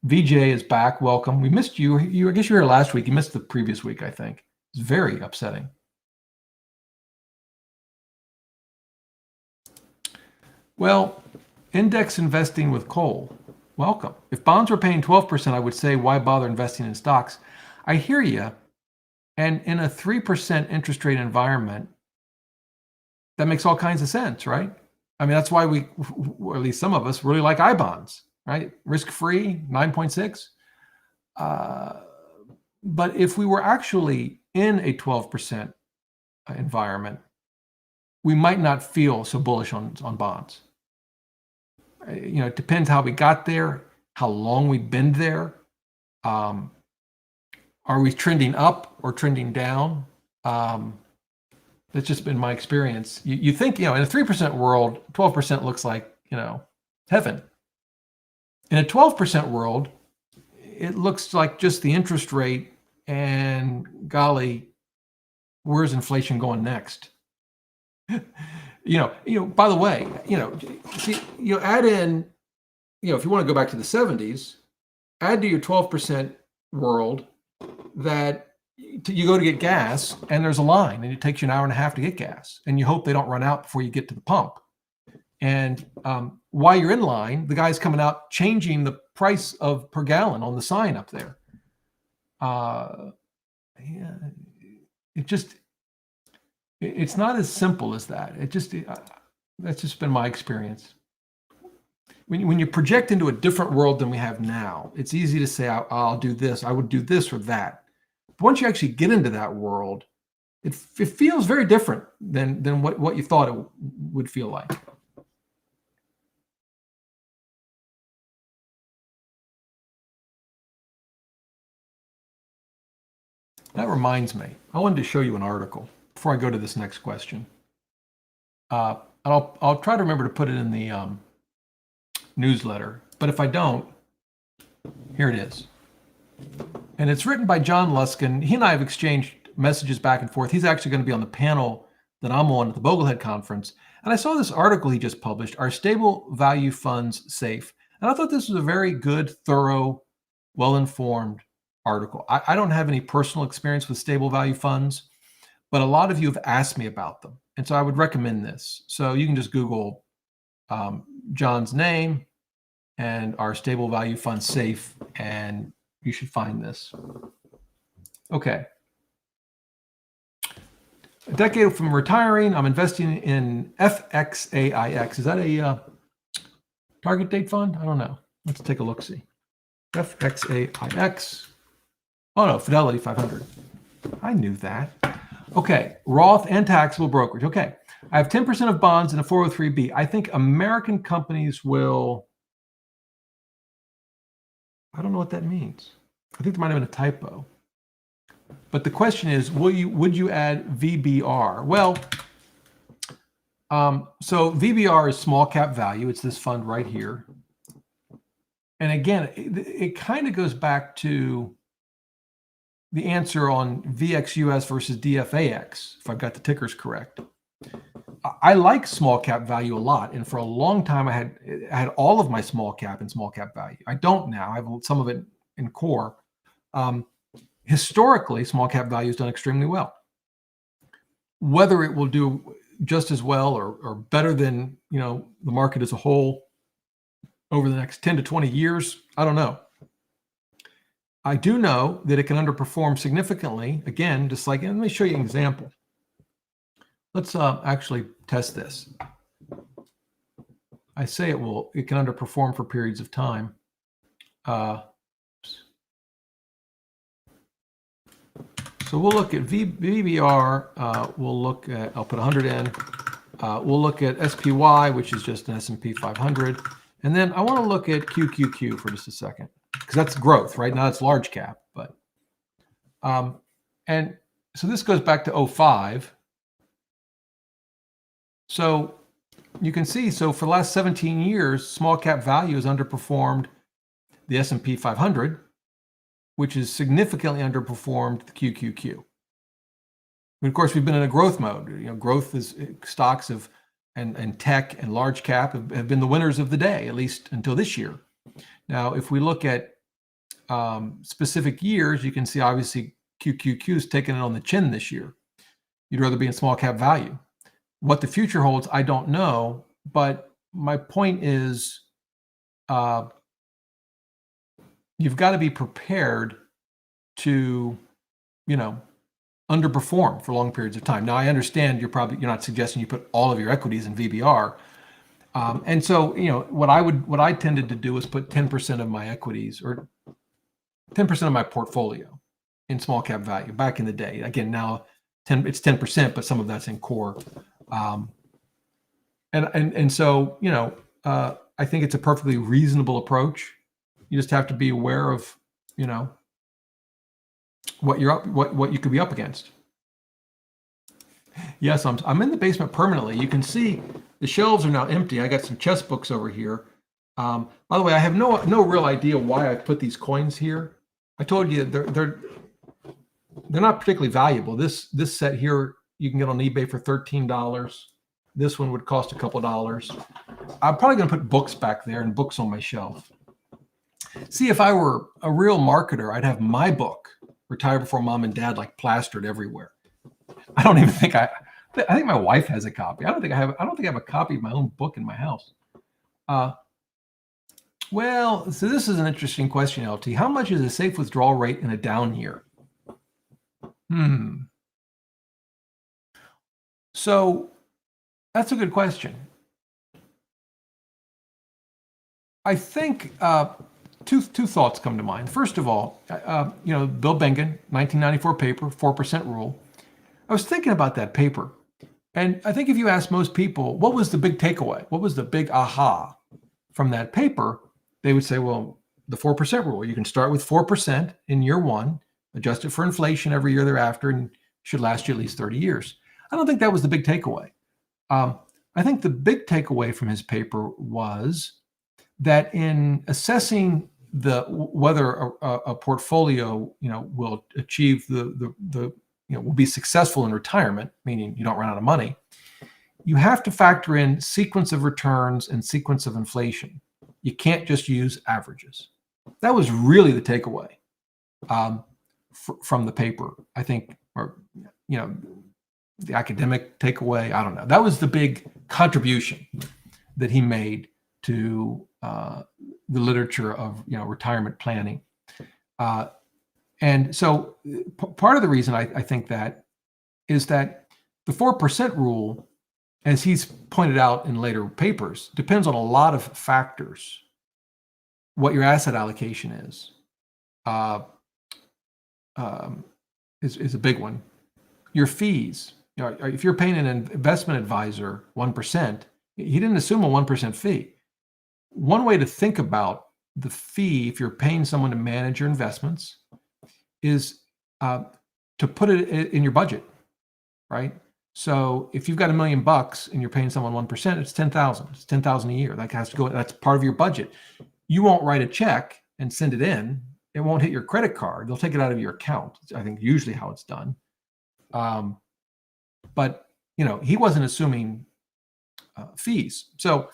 VJ is back. Welcome. We missed you. I guess you were here last week. You missed the previous week, I think. It's very upsetting. Well, index investing with Cole. Welcome. If bonds were paying 12%, I would say, why bother investing in stocks? I hear you. And in a 3% interest rate environment, that makes all kinds of sense, right? I mean, that's why we, or at least some of us, really like IBonds, right? Risk-free, 9.6. But if we were actually in a 12% environment, we might not feel so bullish on bonds. It depends how we got there, how long we've been there. Are we trending up or trending down? That's just been my experience. You think, in a 3% world, 12% looks like, heaven. In a 12% world, it looks like just the interest rate, and golly, where's inflation going next? By the way, add in, if you want to go back to the 70s, add to your 12% world that you go to get gas and there's a line and it takes you an hour and a half to get gas and you hope they don't run out before you get to the pump. And while you're in line, the guy's coming out changing the price of per gallon on the sign up there. Yeah, it's not as simple as that. That's just been my experience. When you project into a different world than we have now, it's easy to say, I'll do this, I would do this or that. But once you actually get into that world, it feels very different than what you thought it would feel like. That reminds me, I wanted to show you an article before I go to this next question. I'll try to remember to put it in the newsletter, but if I don't, here it is. And it's written by John Luskin. He and I have exchanged messages back and forth. He's actually going to be on the panel that I'm on at the Boglehead Conference. And I saw this article he just published, Are Stable Value Funds Safe? And I thought this was a very good, thorough, well-informed article. I don't have any personal experience with stable value funds, but a lot of you have asked me about them. And so I would recommend this. So you can just Google John's name and Are Stable Value Funds Safe, and you should find this. Okay. A decade from retiring, I'm investing in FXAIX. Is that a target date fund? I don't know. Let's take a look-see. FXAIX. Oh, no, Fidelity 500. I knew that. Okay, Roth and taxable brokerage. Okay, I have 10% of bonds in a 403B. I think American companies will, I don't know what that means. I think there might have been a typo. But the question is, would you add VBR? Well, so VBR is small cap value. It's this fund right here. And again, it kind of goes back to the answer on VXUS versus DFAX, if I've got the tickers correct. I like small cap value a lot. And for a long time, I had all of my small cap in small cap value. I don't now. I have some of it in core. Historically, small cap value has done extremely well. Whether it will do just as well or better than the market as a whole over the next 10 to 20 years, I don't know. I do know that it can underperform significantly. Again, just like, let me show you an example. Let's actually test this. I say it can underperform for periods of time. So we'll look at VBR. We'll look at, I'll put 100 in. We'll look at SPY, which is just an S&P 500. And then I want to look at QQQ for just a second, because that's growth, right? Now it's large cap. But and so this goes back to 2005. So you can see, so for the last 17 years, small cap value has underperformed the S&P 500, which is significantly underperformed the QQQ. And of course, we've been in a growth mode. Growth is stocks and tech and large cap have been the winners of the day, at least until this year. Now, if we look at specific years, you can see obviously QQQ is taking it on the chin this year. You'd rather be in small cap value. What the future holds, I don't know. But my point is, you've got to be prepared to, underperform for long periods of time. Now, I understand you're not suggesting you put all of your equities in VBR. And so, what I tended to do is put 10% of my equities or 10% of my portfolio in small cap value back in the day. Again, now it's 10%, but some of that's in core. And so, I think it's a perfectly reasonable approach. You just have to be aware of, what you could be up against. Yes, I'm in the basement permanently. You can see the shelves are now empty. I got some chess books over here. By the way, I have no real idea why I put these coins here. I told you they're not particularly valuable. This set here you can get on eBay for $13. This one would cost a couple dollars. I'm probably going to put books back there and books on my shelf. See, if I were a real marketer, I'd have my book, Retire Before Mom and Dad, like plastered everywhere. I don't even think I I think my wife has a copy. I don't think I have. I don't think I have a copy of my own book in my house. Well, so this is an interesting question, LT. How much is a safe withdrawal rate in a down year? So that's a good question. I think two thoughts come to mind. First of all, Bill Bengen, 1994 paper, 4% rule. I was thinking about that paper, and I think if you ask most people, what was the big takeaway? What was the big aha from that paper? They would say, well, the 4% rule. You can start with 4% in year one, adjust it for inflation every year thereafter, and should last you at least 30 years. I don't think that was the big takeaway. I think the big takeaway from his paper was that in assessing whether a portfolio will achieve will be successful in retirement, meaning you don't run out of money, you have to factor in sequence of returns and sequence of inflation. You can't just use averages. That was really the takeaway from the paper, I think, or the academic takeaway. I don't know. That was the big contribution that he made to the literature of retirement planning. And so part of the reason I think that is that the 4% rule, as he's pointed out in later papers, depends on a lot of factors. What your asset allocation is a big one. Your fees. If you're paying an investment advisor 1%, he didn't assume a 1% fee. One way to think about the fee, if you're paying someone to manage your investments, is to put it in your budget, right? So if you've got $1 million and you're paying someone 1%, it's 10,000. It's 10,000 a year. That has to go. That's part of your budget. You won't write a check and send it in. It won't hit your credit card. They'll take it out of your account. I think usually how it's done. But he wasn't assuming fees. So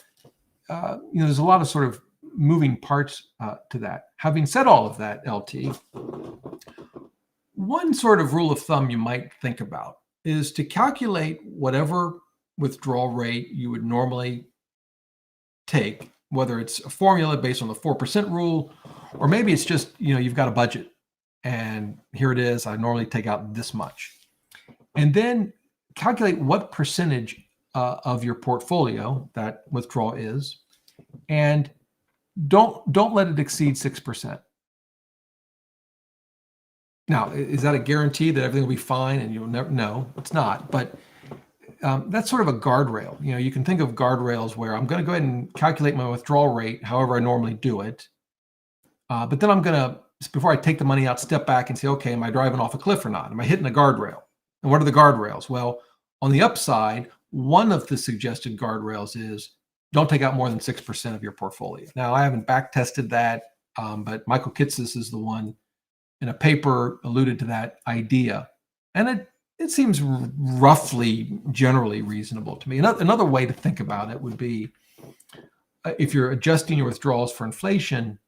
there's a lot of sort of moving parts to that. Having said all of that, LT, one sort of rule of thumb you might think about is to calculate whatever withdrawal rate you would normally take, whether it's a formula based on the 4% rule, or maybe it's just, you've got a budget and here it is. I normally take out this much. And then calculate what percentage of your portfolio that withdrawal is, and don't let it exceed 6%. Now, is that a guarantee that everything will be fine and you'll never? No, it's not. But that's sort of a guardrail. You can think of guardrails where I'm going to go ahead and calculate my withdrawal rate however I normally do it. But then I'm going to, before I take the money out, step back and say, okay, am I driving off a cliff or not? Am I hitting a guardrail? And what are the guardrails? Well, on the upside, one of the suggested guardrails is don't take out more than 6% of your portfolio. Now, I haven't back tested that, but Michael Kitces is the one in a paper alluded to that idea. And it seems roughly, generally reasonable to me. Another way to think about it would be if you're adjusting your withdrawals for inflation,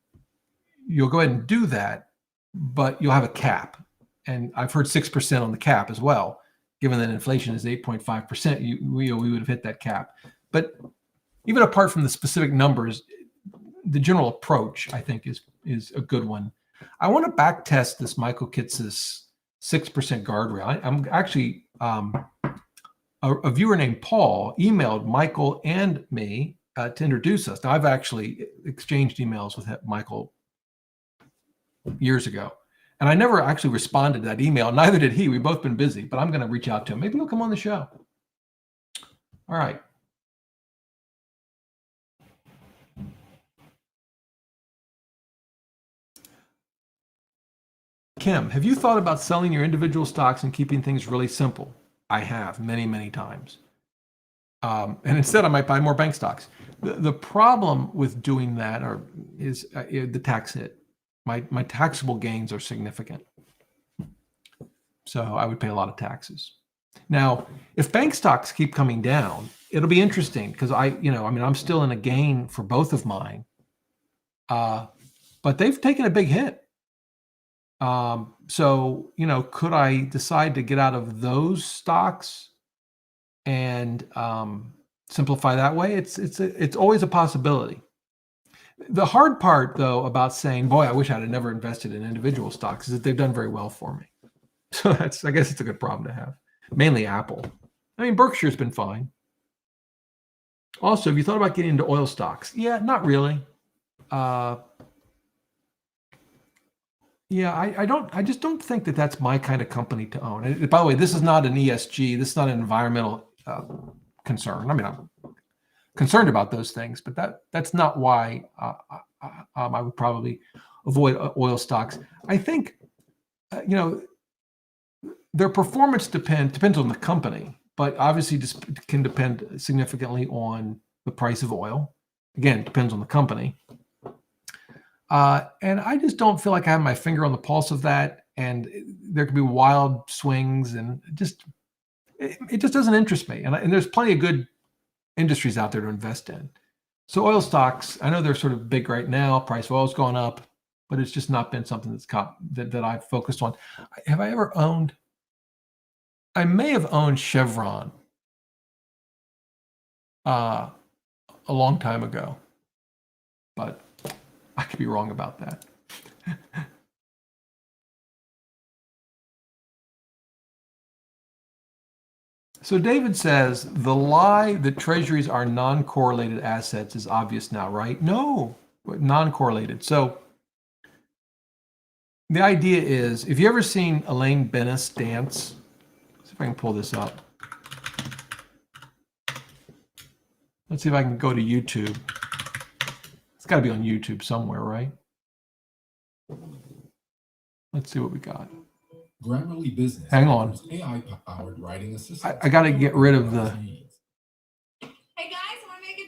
you'll go ahead and do that, but you'll have a cap. And I've heard 6% on the cap as well. Given that inflation is 8.5%, we would have hit that cap. But even apart from the specific numbers, the general approach, I think, is a good one. I want to back test this Michael Kitces 6% guardrail. I'm actually, a viewer named Paul emailed Michael and me to introduce us. Now, I've actually exchanged emails with Michael years ago, and I never actually responded to that email. Neither did he. We've both been busy, but I'm going to reach out to him. Maybe he'll come on the show. All right. Kim, have you thought about selling your individual stocks and keeping things really simple? I have many, many times. And instead, I might buy more bank stocks. The problem with doing that is the tax hit. My taxable gains are significant. So I would pay a lot of taxes. Now, if bank stocks keep coming down, it'll be interesting because I'm still in a gain for both of mine. But they've taken a big hit. So, could I decide to get out of those stocks and simplify that way, it's always a possibility. The hard part, though, about saying, boy, I wish I'd have never invested in individual stocks, is that they've done very well for me. So I guess it's a good problem to have. Mainly Apple. I mean, Berkshire's been fine. Also, have you thought about getting into oil stocks? Yeah, not really. Yeah, I just don't think that that's my kind of company to own. And by the way, this is not an ESG. This is not an environmental concern. I mean, I'm concerned about those things, but that's not why I would probably avoid oil stocks. I think, their performance depends on the company, but obviously just can depend significantly on the price of oil. Again, it depends on the company. And I just don't feel like I have my finger on the pulse of that. And there could be wild swings, and it just doesn't interest me. And there's plenty of good industries out there to invest in. So oil stocks, I know they're sort of big right now. Price of oil's gone up, but it's just not been something that I've focused on. Have I ever owned? I may have owned Chevron a long time ago, but I could be wrong about that. So David says, the lie that treasuries are non-correlated assets is obvious now, right? No, non-correlated. So the idea is, if you ever seen Elaine Bennis dance, let's see if I can pull this up. Let's see if I can go to YouTube. It's got to be on YouTube somewhere, right? Let's see what we got. Grammarly Business. Hang on. AI-powered writing assistant. I got to get rid of the. Hey guys, want to make a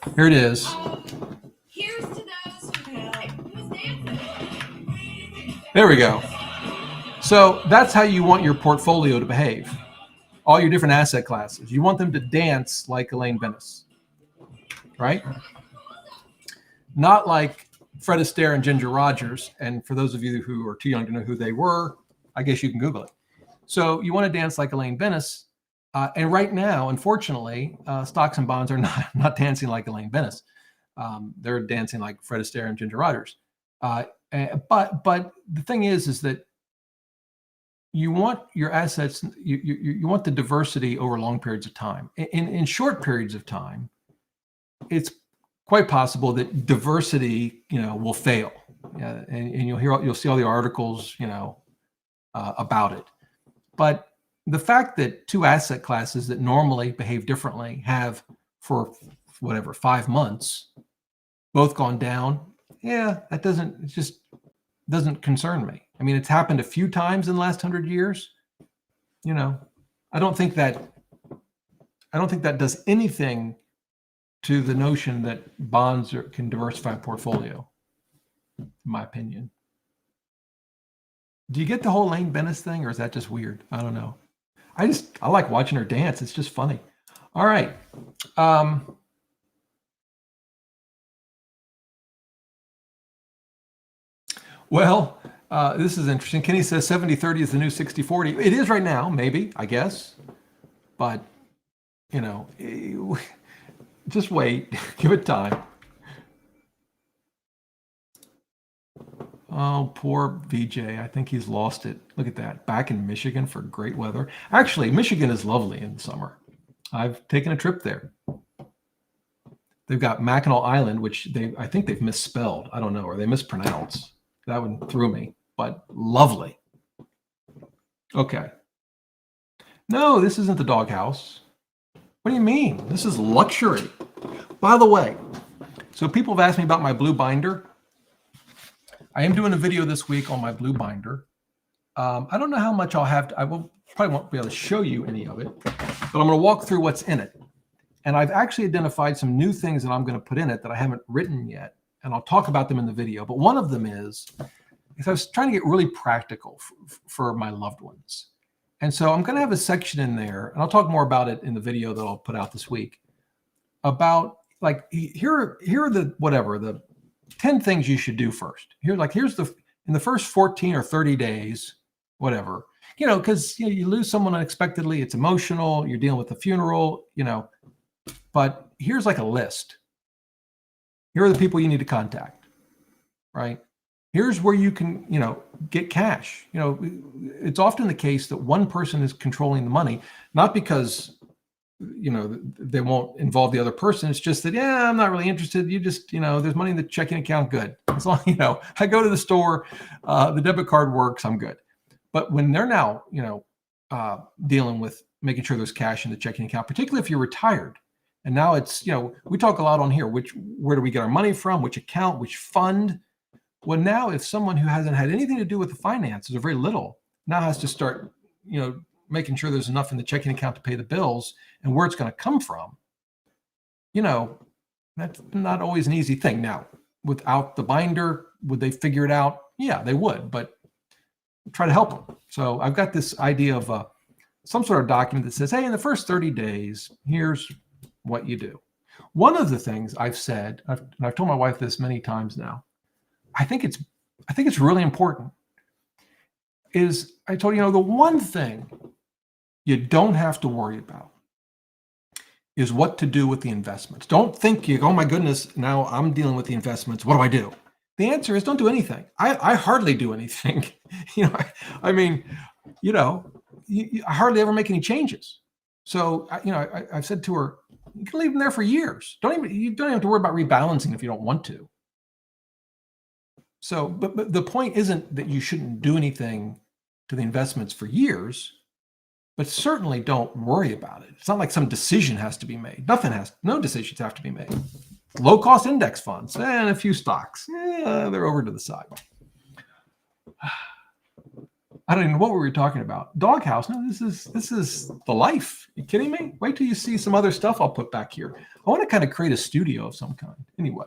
toast? Here it is. Here's to those who's dancing. There we go. So that's how you want your portfolio to behave. All your different asset classes. You want them to dance like Elaine Bennis, right? Not like Fred Astaire and Ginger Rogers. And for those of you who are too young to know who they were, I guess you can Google it. So you want to dance like Elaine Bennis. And right now, unfortunately, stocks and bonds are not dancing like Elaine Bennis. They're dancing like Fred Astaire and Ginger Rogers. But the thing is that you want your assets, you want the diversity over long periods of time. In short periods of time, it's quite possible that diversity, will fail. And you'll see all the articles, about it. But the fact that two asset classes that normally behave differently have, for 5 months, both gone down, it just doesn't concern me. I mean, it's happened a few times in the last 100 years. I don't think that does anything to the notion that bonds can diversify a portfolio, in my opinion. Do you get the whole Elaine Bennis thing, or is that just weird? I don't know. I like watching her dance. It's just funny. All right. Well, this is interesting. Kenny says 70-30 is the new 60-40. It is right now, maybe, I guess. But, just wait. Give it time. Oh, poor VJ. I think he's lost it. Look at that. Back in Michigan for great weather. Actually, Michigan is lovely in the summer. I've taken a trip there. They've got Mackinac Island, which I think they've misspelled. I don't know, or they mispronounce. That one threw me, but lovely. Okay. No, this isn't the doghouse. What do you mean? This is luxury. By the way, so people have asked me about my blue binder. I am doing a video this week on my blue binder. I don't know how much I'll have. I probably won't be able to show you any of it, but I'm going to walk through what's in it. And I've actually identified some new things that I'm going to put in it that I haven't written yet. And I'll talk about them in the video. But one of them is I was trying to get really practical for my loved ones. And so I'm going to have a section in there, and I'll talk more about it in the video that I'll put out this week, about like, here are the 10 things you should do first. In the first 14 or 30 days, whatever, because you lose someone unexpectedly. It's emotional. You're dealing with a funeral, but here's like a list. Here are the people you need to contact, right? Here's where you can, get cash. It's often the case that one person is controlling the money, not because, they won't involve the other person. It's just that, I'm not really interested. You just, there's money in the checking account. Good. As long, I go to the store, the debit card works, I'm good. But when they're now, dealing with making sure there's cash in the checking account, particularly if you're retired, and now it's, we talk a lot on here, where do we get our money from, which account, which fund? Well, now if someone who hasn't had anything to do with the finances or very little now has to start, making sure there's enough in the checking account to pay the bills and where it's going to come from, that's not always an easy thing. Now, without the binder, would they figure it out? Yeah, they would, but try to help them. So I've got this idea of some sort of document that says, hey, in the first 30 days, here's what you do. One of the things I've said, and I've told my wife this many times now, I think it's really important, is I told the one thing you don't have to worry about is what to do with the investments. Don't think oh my goodness, now I'm dealing with the investments. What do I do? The answer is don't do anything. I hardly do anything. I hardly ever make any changes. So I've said to her, you can leave them there for years. You don't have to worry about rebalancing if you don't want to. So, but the point isn't that you shouldn't do anything to the investments for years, but certainly don't worry about it. It's not like some decision has to be made. No decisions have to be made. Low cost index funds and a few stocks. They're over to the side. I don't even know what we were talking about. Doghouse. No, this is the life. You kidding me? Wait till you see some other stuff I'll put back here. I want to kind of create a studio of some kind. Anyway.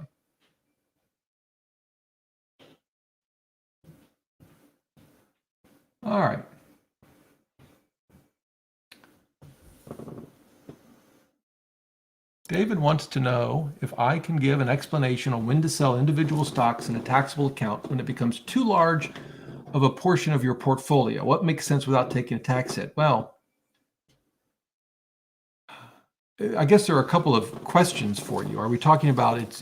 All right. David wants to know if I can give an explanation on when to sell individual stocks in a taxable account when it becomes too large of a portion of your portfolio. What makes sense without taking a tax hit? Well, I guess there are a couple of questions for you. Are we talking about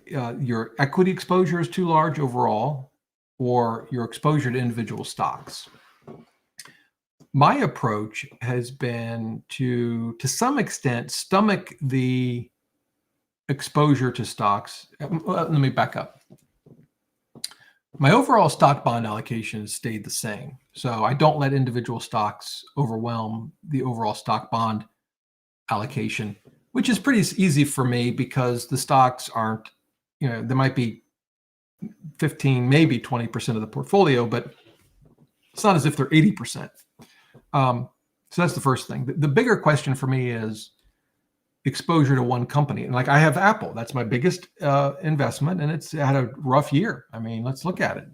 your equity exposure is too large overall, or your exposure to individual stocks? My approach has been to some extent, stomach the exposure to stocks. Let me back up. My overall stock bond allocation has stayed the same. So I don't let individual stocks overwhelm the overall stock bond allocation, which is pretty easy for me because the stocks aren't, there might be 15, maybe 20% of the portfolio, but it's not as if they're 80%. So that's the first thing. The bigger question for me is exposure to one company. And like I have Apple, that's my biggest investment, and it's had a rough year. I mean, let's look at it.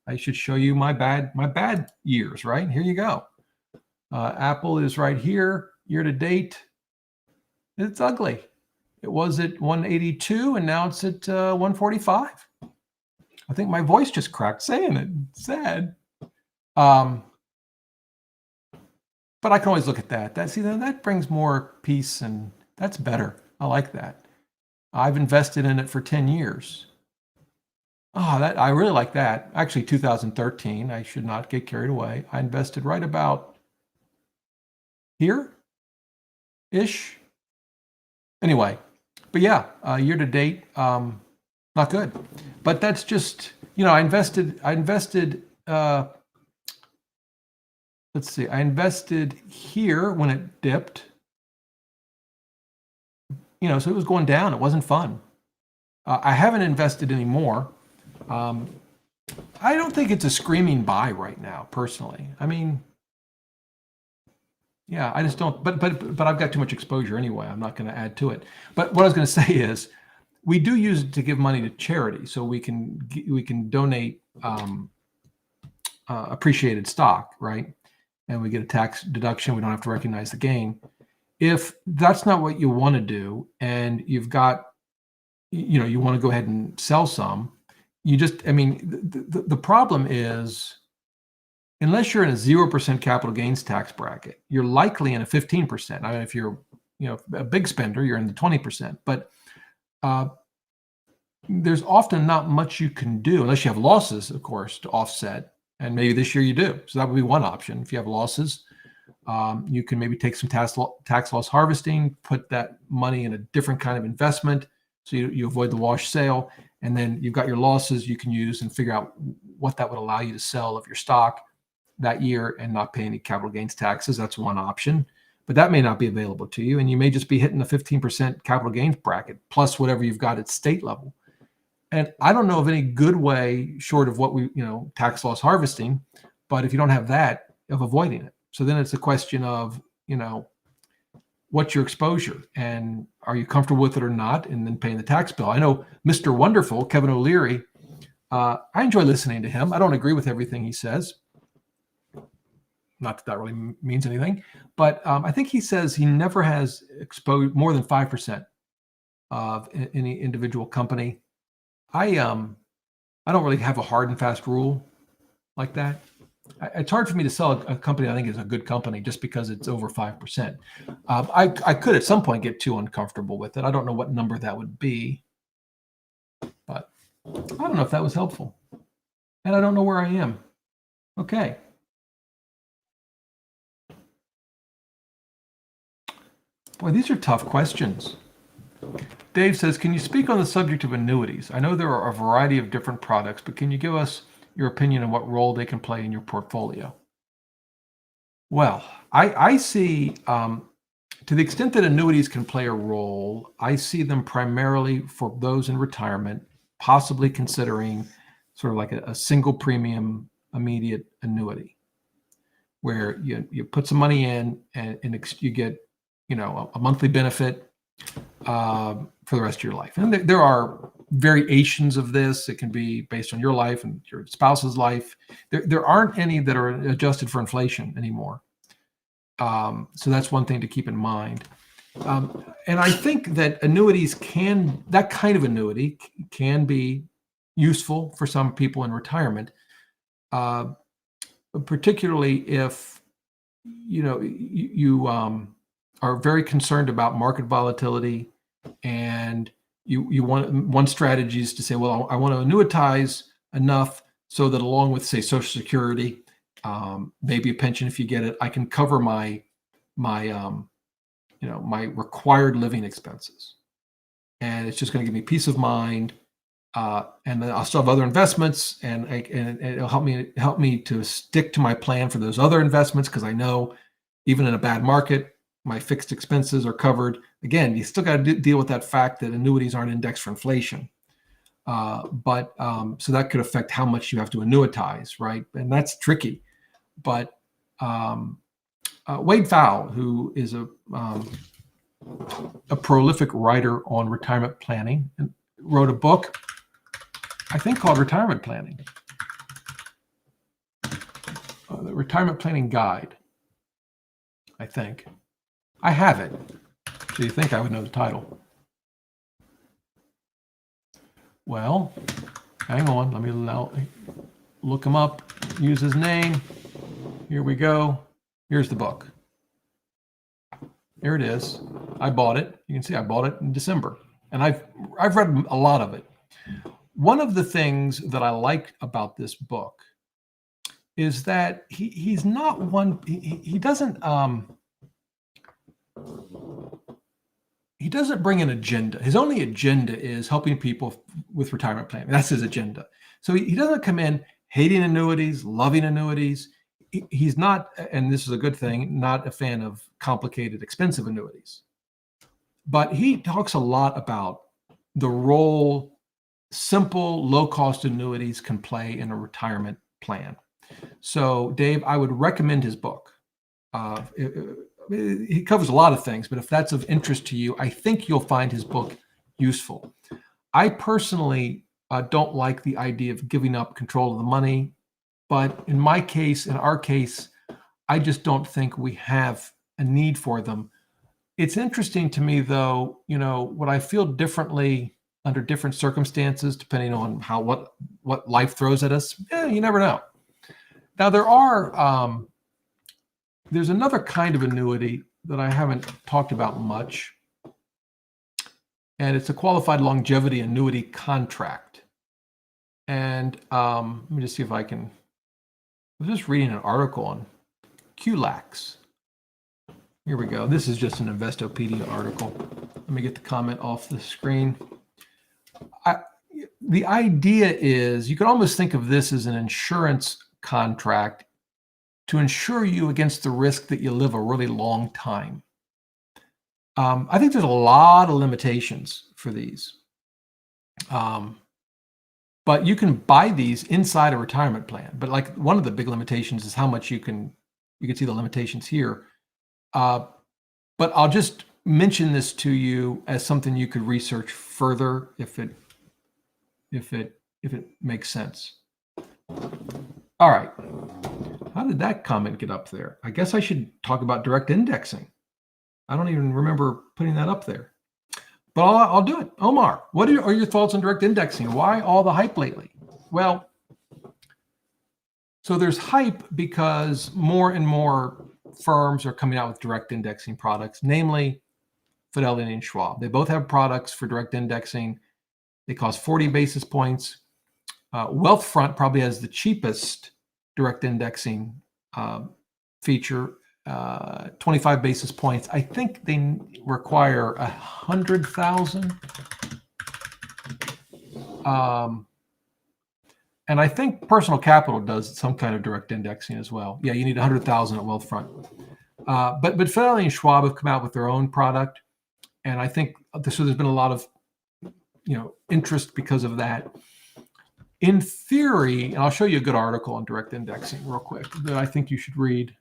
I should show you my bad years, right? Here you go. Apple is right here, year to date. It's ugly. It was at 182 and now it's at 145. I think my voice just cracked saying it. Sad. But I can always look at that. That brings more peace, and that's better. I like that. I've invested in it for 10 years. I really like that. Actually, 2013, I should not get carried away. I invested right about here-ish. Anyway, but yeah, year to date, not good. But that's just, I invested, let's see, I invested here when it dipped, so it was going down. It wasn't fun. I haven't invested anymore. I don't think it's a screaming buy right now, personally. I mean, yeah, I just don't, but I've got too much exposure anyway. I'm not going to add to it. But what I was going to say is we do use it to give money to charity. So we can donate appreciated stock, right? And we get a tax deduction. We don't have to recognize the gain. If that's not what you want to do, and you've got, you want to go ahead and sell some, the problem is unless you're in a 0% capital gains tax bracket, you're likely in a 15%. I mean, if you're a big spender, you're in the 20%. But there's often not much you can do unless you have losses, of course, to offset. And maybe this year you do. So that would be one option. If you have losses, you can maybe take some tax loss harvesting, put that money in a different kind of investment so you avoid the wash sale. And then you've got your losses you can use and figure out what that would allow you to sell of your stock that year and not pay any capital gains taxes. That's one option. But that may not be available to you. And you may just be hitting the 15% capital gains bracket plus whatever you've got at state level. And I don't know of any good way, short of what we, tax loss harvesting, but if you don't have that, of avoiding it. So then it's a question of, what's your exposure and are you comfortable with it or not? And then paying the tax bill. I know Mr. Wonderful, Kevin O'Leary, I enjoy listening to him. I don't agree with everything he says. Not that really means anything, but I think he says he never has exposed more than 5% of any individual company. I don't really have a hard and fast rule like that. It's hard for me to sell a company I think is a good company just because it's over 5%. I could at some point get too uncomfortable with it. I don't know what number that would be, but I don't know if that was helpful. And I don't know where I am. Okay. Boy, these are tough questions. Dave says, can you speak on the subject of annuities? I know there are a variety of different products, but can you give us your opinion on what role they can play in your portfolio? Well, I see, to the extent that annuities can play a role, I see them primarily for those in retirement, possibly considering sort of like a single premium immediate annuity, where you put some money in and you get, a monthly benefit for the rest of your life. And there are variations of this. It can be based on your life and your spouse's life. There aren't any that are adjusted for inflation anymore. So that's one thing to keep in mind. And I think that annuities that kind of annuity can be useful for some people in retirement, particularly if, you are very concerned about market volatility, and you want one strategy is to say, well, I want to annuitize enough so that along with, say, Social Security, maybe a pension if you get it, I can cover my required living expenses, and it's just going to give me peace of mind. And then I'll still have other investments, and it'll help me to stick to my plan for those other investments because I know even in a bad market, my fixed expenses are covered. Again, you still got to deal with that fact that annuities aren't indexed for inflation. But so that could affect how much you have to annuitize, right? And that's tricky. But Wade Fowle, who is a prolific writer on retirement planning, and wrote a book, I think, called Retirement Planning, the Retirement Planning Guide, I think. I have it. So you think I would know the title. Well, hang on. Let me look him up, use his name. Here we go. Here's the book. Here it is. I bought it. You can see I bought it in December. And I've read a lot of it. One of the things that I like about this book is that he's not one, he doesn't bring an agenda. His only agenda is helping people with retirement planning. That's his agenda. So he doesn't come in hating annuities, loving annuities. He's not, and this is a good thing, not a fan of complicated, expensive annuities. But he talks a lot about the role simple, low-cost annuities can play in a retirement plan. So, Dave, I would recommend his book. He covers a lot of things, but if that's of interest to you, I think you'll find his book useful. I personally don't like the idea of giving up control of the money, but in our case, I just don't think we have a need for them. It's interesting to me, though, what I feel differently under different circumstances, depending on what life throws at us. You never know. Now there are, there's another kind of annuity that I haven't talked about much, and it's a qualified longevity annuity contract. And let me just see if I can, I was just reading an article on QLAX. Here we go. This is just an Investopedia article. Let me get the comment off the screen. The idea is you can almost think of this as an insurance contract to insure you against the risk that you live a really long time. I think there's a lot of limitations for these. But you can buy these inside a retirement plan. But like one of the big limitations is how much you can see the limitations here. But I'll just mention this to you as something you could research further if it makes sense. All right. How did that comment get up there? I guess I should talk about direct indexing. I don't even remember putting that up there. But I'll do it. Omar, what are your thoughts on direct indexing? Why all the hype lately? Well, so there's hype because more and more firms are coming out with direct indexing products, namely Fidelity and Schwab. They both have products for direct indexing. They cost 40 basis points. Wealthfront probably has the cheapest direct indexing feature, 25 basis points. I think they require 100,000. And I think Personal Capital does some kind of direct indexing as well. Yeah, you need 100,000 at Wealthfront. But Fidelity and Schwab have come out with their own product, and I think so. There's been a lot of interest because of that. In theory, and I'll show you a good article on direct indexing real quick that I think you should read.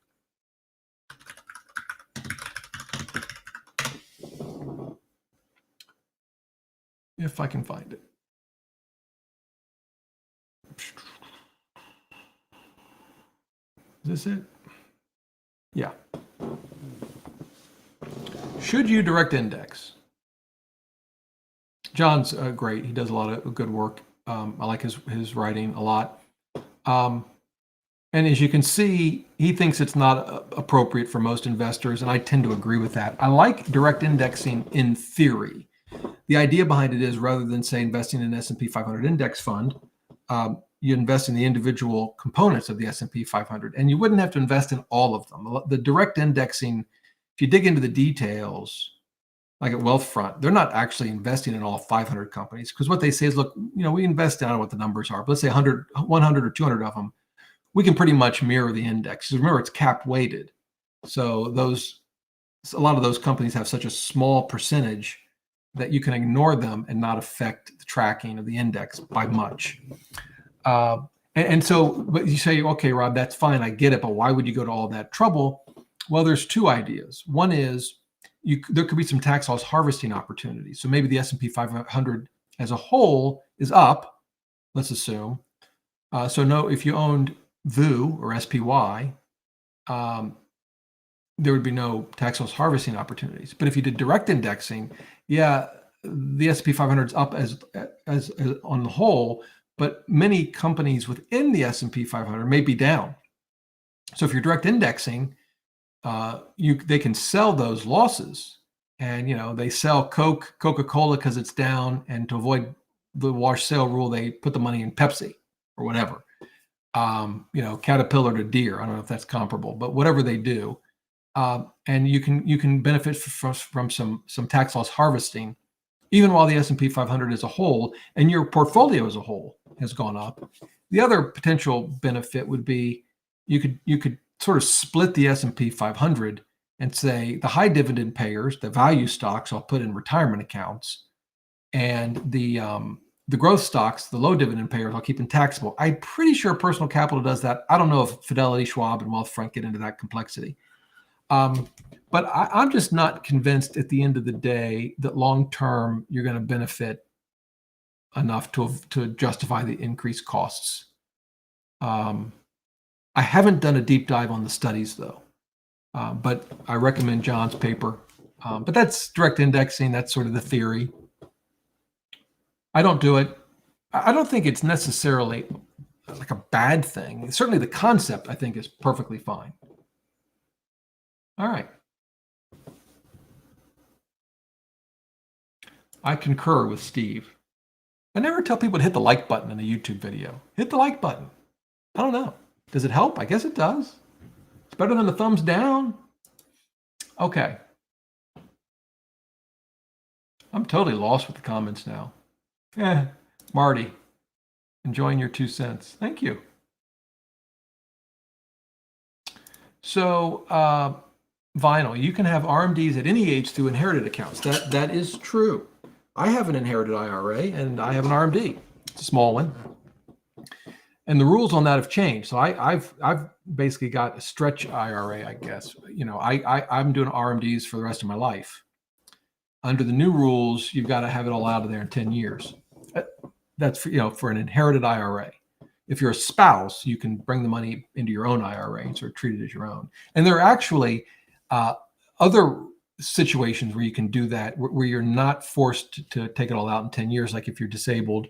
If I can find it. Is this it? Yeah. Should you direct index? John's great. He does a lot of good work. I like his writing a lot. And as you can see, he thinks it's not appropriate for most investors, and I tend to agree with that. I like direct indexing in theory. The idea behind it is rather than, say, investing in an S&P 500 index fund, you invest in the individual components of the S&P 500, and you wouldn't have to invest in all of them. The direct indexing, if you dig into the details, like at Wealthfront, they're not actually investing in all 500 companies, because what they say is, look, we invest, I don't know what the numbers are, but let's say 100 or 200 of them, we can pretty much mirror the index. Remember, it's cap weighted. So a lot of those companies have such a small percentage that you can ignore them and not affect the tracking of the index by much. And so, but you say, okay, Rob, that's fine, I get it, but why would you go to all that trouble? Well, there's two ideas. One is there could be some tax loss harvesting opportunities. So maybe the S&P 500 as a whole is up, let's assume. So no, if you owned VU or SPY, there would be no tax loss harvesting opportunities. But if you did direct indexing, yeah, the S&P 500 is up as on the whole, but many companies within the S&P 500 may be down. So if you're direct indexing, they can sell those losses, and they sell Coca-Cola because it's down, and to avoid the wash sale rule, they put the money in Pepsi or whatever. Caterpillar to Deere. I don't know if that's comparable, but whatever they do, and you can benefit from some tax loss harvesting, even while the S&P 500 as a whole and your portfolio as a whole has gone up. The other potential benefit would be you could sort of split the S&P 500 and say the high dividend payers, the value stocks, I'll put in retirement accounts, and the growth stocks, the low dividend payers, I'll keep in taxable. I'm pretty sure Personal Capital does that. I don't know if Fidelity, Schwab, and Wealthfront get into that complexity. But I'm just not convinced at the end of the day that long-term you're going to benefit enough to justify the increased costs. I haven't done a deep dive on the studies though, but I recommend John's paper. But that's direct indexing. That's sort of the theory. I don't do it. I don't think it's necessarily like a bad thing. Certainly the concept, I think, is perfectly fine. All right. I concur with Steve. I never tell people to hit the like button in a YouTube video. Hit the like button. I don't know. Does it help? I guess it does. It's better than the thumbs down. Okay. I'm totally lost with the comments now. Marty, enjoying your 2 cents. Thank you. So, Vinyl, you can have RMDs at any age through inherited accounts. That is true. I have an inherited IRA and I have an RMD. It's a small one. And the rules on that have changed. So I've basically got a stretch IRA, I guess. You know, I'm doing RMDs for the rest of my life. Under the new rules, you've got to have it all out of there in 10 years. That's for, for an inherited IRA. If you're a spouse, you can bring the money into your own IRA and sort of treat it as your own. And there are actually other situations where you can do that, where you're not forced to take it all out in 10 years, like if you're disabled.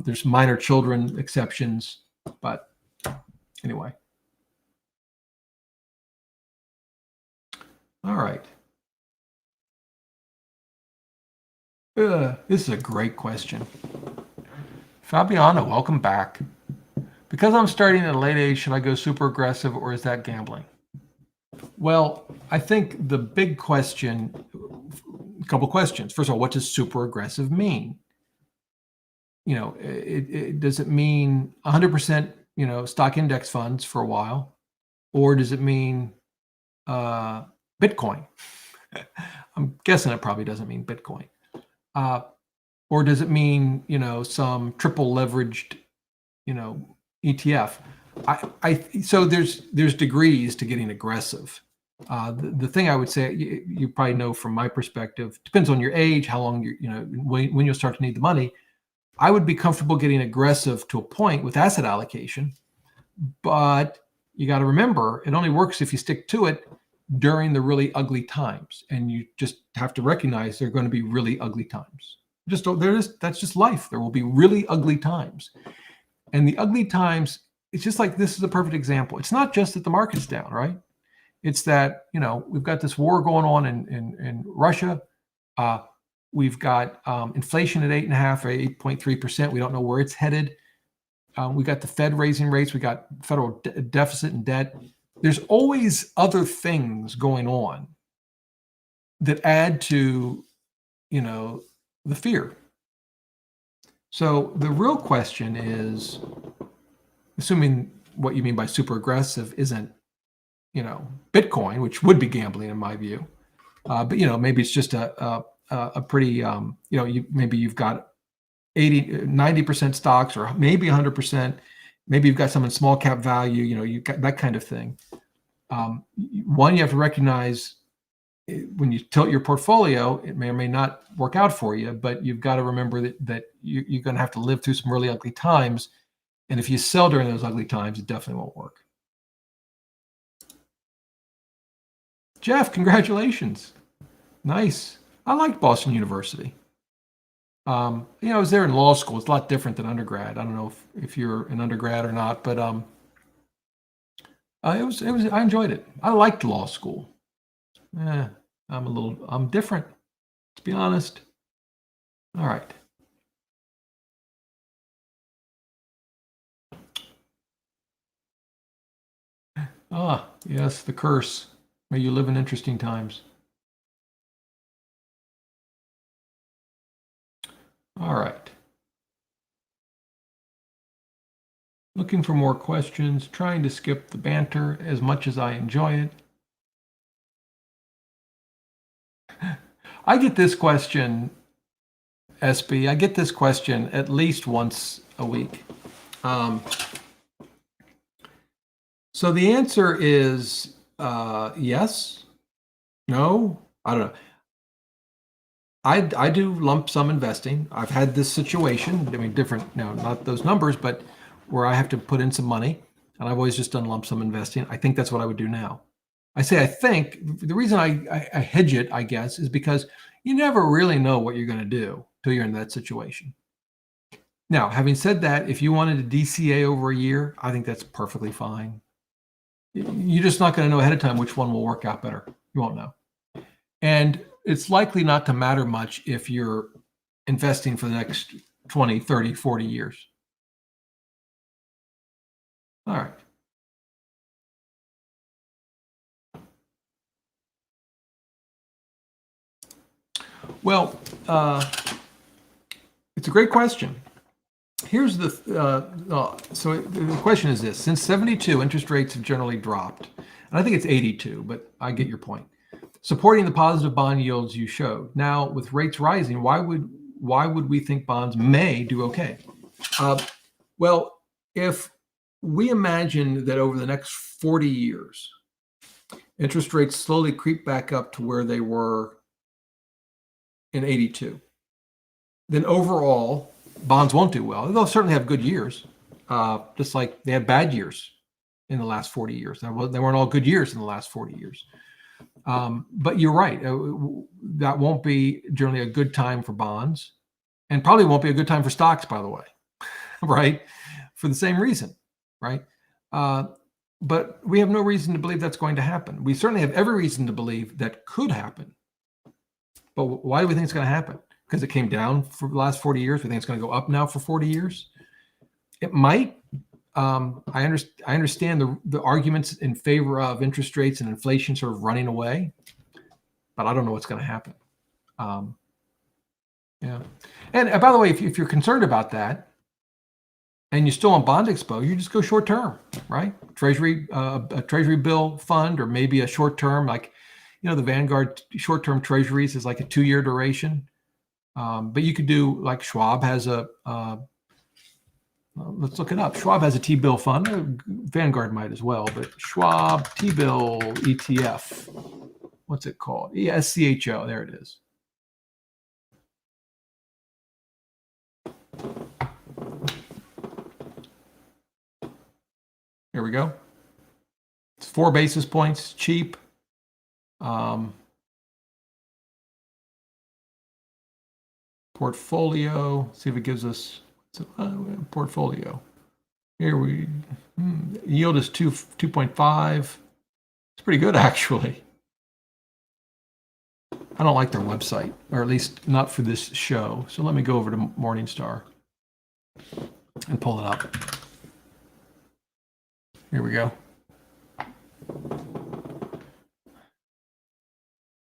There's minor children exceptions, but anyway. All right. This is a great question. Fabiano, welcome back. Because I'm starting at a late age, should I go super aggressive or is that gambling? Well, I think the big question, a couple questions. First of all, what does super aggressive mean? You know, does it mean 100%, stock index funds for a while? Or does it mean Bitcoin? I'm guessing it probably doesn't mean Bitcoin. Or does it mean, some triple leveraged, ETF? So there's degrees to getting aggressive. The thing I would say, you probably know from my perspective, depends on your age, how long when you'll start to need the money. I would be comfortable getting aggressive to a point with asset allocation, but you got to remember, it only works if you stick to it during the really ugly times, and you just have to recognize there are going to be really ugly times. That's just life. There will be really ugly times, and the ugly times. It's just like, this is a perfect example. It's not just that the market's down, right? It's that we've got this war going on in Russia. We've got inflation at 8.5 or 8.3%. We don't know where it's headed. We got the Fed raising rates. We got federal deficit and debt. There's always other things going on that add to, the fear. So the real question is, assuming what you mean by super aggressive isn't, Bitcoin, which would be gambling in my view, but maybe it's just a pretty, maybe you've got 90% stocks, or maybe 100%. Maybe you've got some in small cap value. You've got that kind of thing. One, you have to recognize when you tilt your portfolio, it may or may not work out for you, but you've got to remember that you're going to have to live through some really ugly times. And if you sell during those ugly times, it definitely won't work. Jeff, congratulations. Nice. I liked Boston University. I was there in law school. It's a lot different than undergrad. I don't know if you're an undergrad or not, but I enjoyed it. I liked law school. I'm different, to be honest. All right. Ah, yes, the curse. May you live in interesting times. All right. Looking for more questions, trying to skip the banter as much as I enjoy it. I get this question, SB, I get this question at least once a week. So the answer is yes, no, I don't know. I do lump sum investing. I've had this situation, different, not those numbers, but where I have to put in some money, and I've always just done lump sum investing. I think that's what I would do now. I say I think. The reason I hedge it, I guess, is because you never really know what you're going to do till you're in that situation. Now, having said that, if you wanted a DCA over a year, I think that's perfectly fine. You're just not going to know ahead of time which one will work out better. You won't know. And it's likely not to matter much if you're investing for the next 20, 30, 40 years. All right. Well, it's a great question. Here's the, so the question is this: since 72, interest rates have generally dropped. And I think it's 82, but I get your point. Supporting the positive bond yields you showed. Now, with rates rising, why would we think bonds may do okay? Well, if we imagine that over the next 40 years, interest rates slowly creep back up to where they were in 82, then overall, bonds won't do well. They'll certainly have good years, just like they had bad years in the last 40 years. They weren't all good years in the last 40 years. But you're right. That won't be generally a good time for bonds, and probably won't be a good time for stocks, by the way, right? For the same reason, right? But we have no reason to believe that's going to happen. We certainly have every reason to believe that could happen. But why do we think it's going to happen? Because it came down for the last 40 years. We think it's going to go up now for 40 years. It might. I understand the arguments in favor of interest rates and inflation sort of running away, but I don't know what's going to happen. Yeah. And by the way, if you're concerned about that and you're still on bond exposure, you just go short term, right? Treasury, a Treasury bill fund, or maybe a short term, like, the Vanguard short-term Treasuries is like a 2-year duration. But you could do like Schwab has a, let's look it up. Schwab has a T-bill fund. Vanguard might as well, but Schwab T-bill ETF. What's it called? SCHO. There it is. Here we go. It's 4 basis points, cheap. Portfolio, see if it gives us portfolio. Here yield is 2.5. It's pretty good, actually. I don't like their website, or at least not for this show. So let me go over to Morningstar and pull it up. Here we go.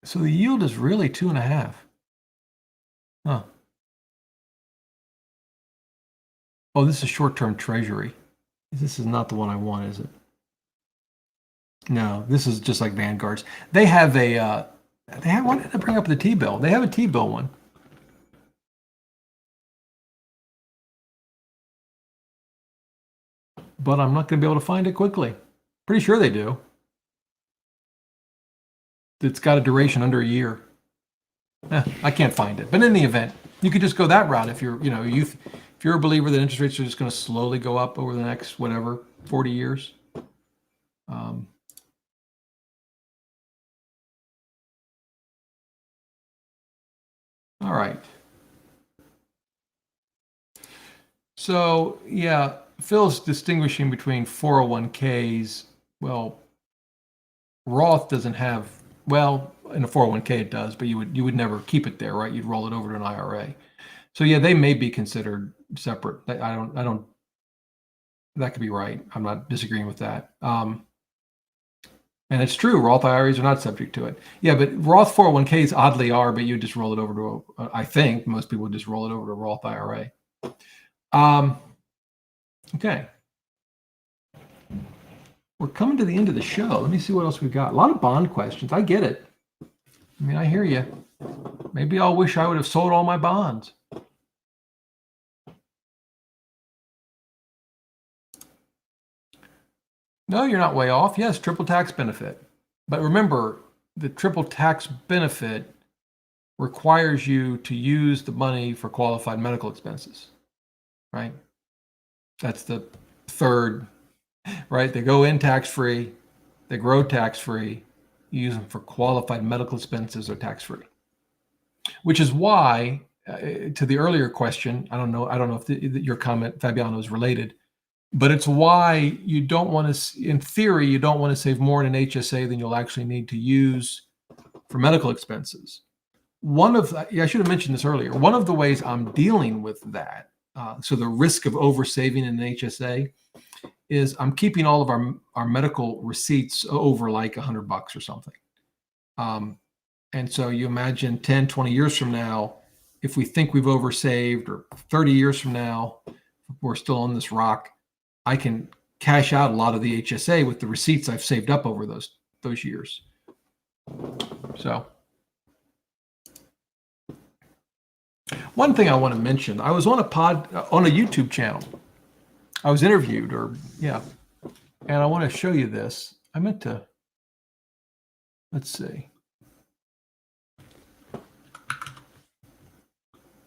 So the yield is really 2.5. Huh. Oh, this is short-term Treasury. This is not the one I want, is it? No, this is just like Vanguard's. They have a, why did I bring up the T-bill? They have a T-bill one. But I'm not going to be able to find it quickly. Pretty sure they do. It's got a duration under a year. I can't find it. But in the event, you could just go that route if you're, if you're a believer that interest rates are just going to slowly go up over the next, 40 years. All right. So, yeah, Phil's distinguishing between 401ks. Well, Roth doesn't have, in a 401k it does, but you would never keep it there, right? You'd roll it over to an IRA. So yeah, they may be considered separate. I don't, that could be right. I'm not disagreeing with that. And it's true, Roth IRAs are not subject to it. Yeah, but Roth 401ks oddly are, but you just roll it over to, I think most people would just roll it over to a Roth IRA. Okay. We're coming to the end of the show. Let me see what else we've got. A lot of bond questions. I get it. I mean, I hear you. Maybe I'll wish I would have sold all my bonds. No, you're not way off. Yes, triple tax benefit. But remember, the triple tax benefit requires you to use the money for qualified medical expenses, right? That's the third, right? They go in tax-free, they grow tax-free, you use them for qualified medical expenses or tax-free, which is why to the earlier question, I don't know if your comment, Fabiano, is related, but it's why you don't want to, in theory, you don't want to save more in an HSA than you'll actually need to use for medical expenses. I should have mentioned this earlier. One of the ways I'm dealing with that, so the risk of over saving in an HSA, is I'm keeping all of our medical receipts over like $100 or something. And so you imagine 10, 20 years from now, if we think we've oversaved, or 30 years from now, we're still on this rock, I can cash out a lot of the HSA with the receipts I've saved up over those years. So one thing I want to mention, I was on a YouTube channel. I was interviewed, and I want to show you this. I meant to, let's see.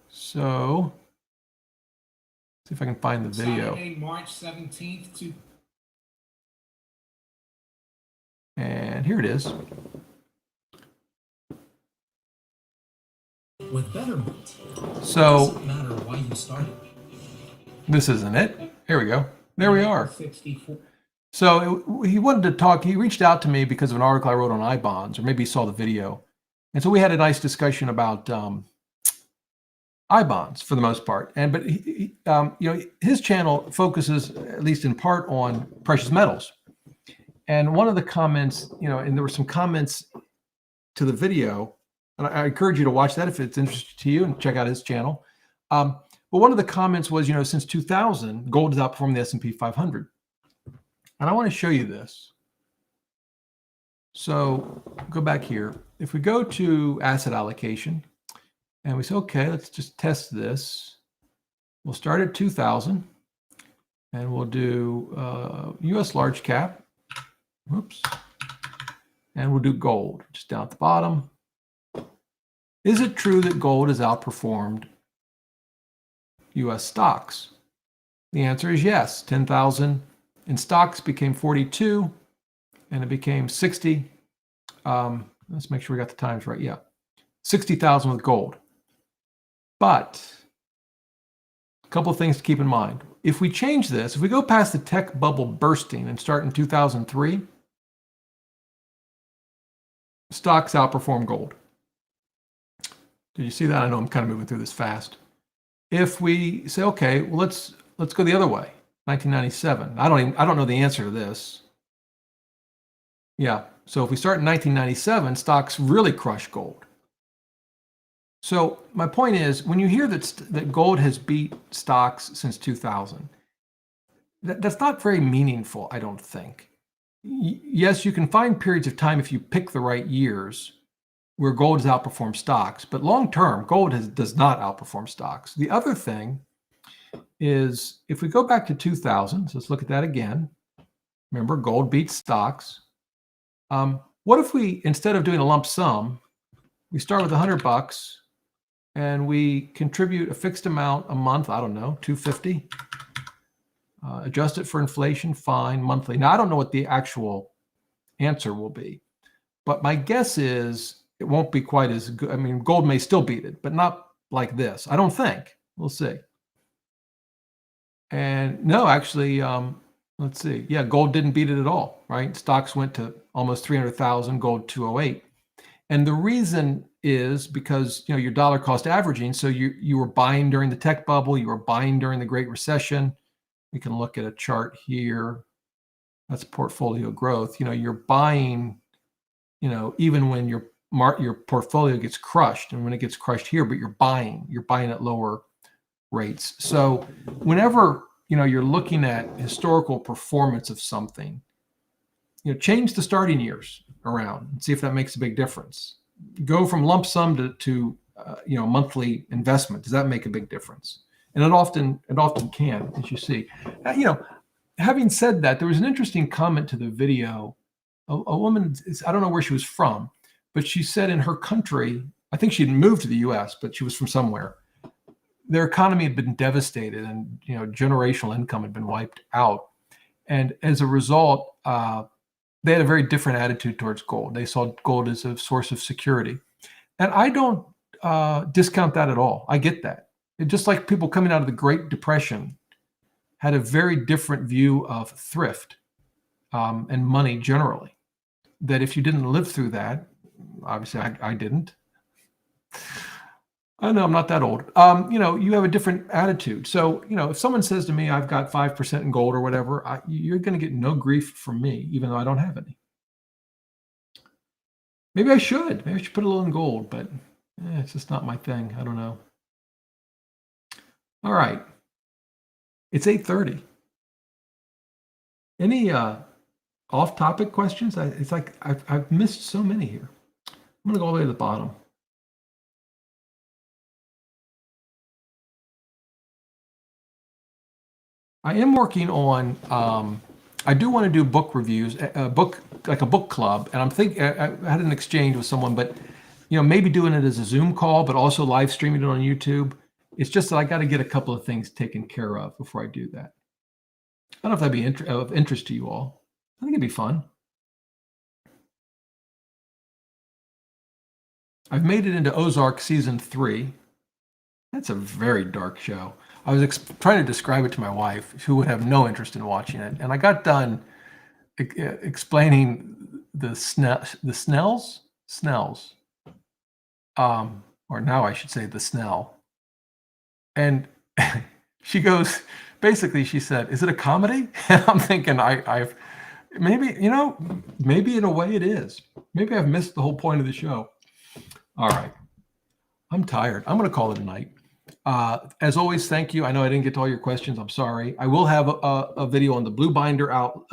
So, see if I can find the video. Saturday, March 17th. And here it is. With Betterment, So, it doesn't matter why you started. this isn't it. Here we go. There we are. 64. So he wanted to talk. He reached out to me because of an article I wrote on IBonds, or maybe he saw the video. And so we had a nice discussion about IBonds for the most part. But his channel focuses, at least in part, on precious metals. And one of the comments, and there were some comments to the video, and I encourage you to watch that if it's interesting to you, and check out his channel. But one of the comments was, since 2000, gold has outperformed the S&P 500. And I want to show you this. So go back here. If we go to asset allocation, and we say, okay, let's just test this. We'll start at 2000, and we'll do US large cap. Whoops. And we'll do gold, just down at the bottom. Is it true that gold has outperformed US stocks? The answer is yes. 10,000 in stocks became 42, and it became 60. Let's make sure we got the times right. Yeah, 60,000 with gold. But a couple of things to keep in mind. If we change this, if we go past the tech bubble bursting and start in 2003, stocks outperform gold. Did you see that? I know I'm kind of moving through this fast. If we say, okay, well, let's go the other way. 1997. I don't know the answer to this. Yeah. So if we start in 1997, stocks really crush gold. So my point is, when you hear that gold has beat stocks since 2000, that's not very meaningful, I don't think. Yes, you can find periods of time if you pick the right years where gold has outperformed stocks, but long term, gold does not outperform stocks. The other thing is, if we go back to 2000, so let's look at that again. Remember, gold beats stocks. What if we, instead of doing a lump sum, we start with $100 and we contribute a fixed amount a month, I don't know, $250. Adjust it for inflation, fine, monthly. Now, I don't know what the actual answer will be, but my guess is it won't be quite as good. I mean, gold may still beat it, but not like this. I don't think. We'll see. And no, actually, let's see. Yeah, gold didn't beat it at all, right? Stocks went to almost 300,000, gold 208. And the reason is because, your dollar cost averaging. So you were buying during the tech bubble, you were buying during the Great Recession. We can look at a chart here. That's portfolio growth. You're buying, even when your portfolio gets crushed, and when it gets crushed here, but you're buying at lower rates. So whenever, you're looking at historical performance of something, change the starting years around and see if that makes a big difference. Go from lump sum to monthly investment. Does that make a big difference? And it often can, as you see. Having said that, there was an interesting comment to the video. A woman, I don't know where she was from, but she said in her country, I think she'd moved to the US, but she was from somewhere. Their economy had been devastated, and generational income had been wiped out. And as a result, they had a very different attitude towards gold. They saw gold as a source of security. And I don't discount that at all. I get that. Just like people coming out of the Great Depression had a very different view of thrift and money generally. That if you didn't live through that, obviously I didn't. I know I'm not that old. You have a different attitude. So, if someone says to me, I've got 5% in gold or whatever, you're going to get no grief from me, even though I don't have any. Maybe I should. Maybe I should put a little in gold, but it's just not my thing. I don't know. All right. It's 8:30. Any off-topic questions? It's like I've missed so many here. I'm going to go all the way to the bottom. I am working on, I do want to do book reviews, a book club. And I'm thinking, I had an exchange with someone, but, maybe doing it as a Zoom call, but also live streaming it on YouTube. It's just that I got to get a couple of things taken care of before I do that. I don't know if that'd be of interest to you all. I think it'd be fun. I've made it into Ozark season 3. That's a very dark show. I was trying to describe it to my wife, who would have no interest in watching it. And I got done explaining the Snells, or now I should say the Snell. And she goes, basically, she said, "Is it a comedy?" And I'm thinking, maybe in a way it is. Maybe I've missed the whole point of the show. All right. I'm tired. I'm going to call it a night. As always, thank you. I know I didn't get to all your questions. I'm sorry. I will have a video on the blue binder out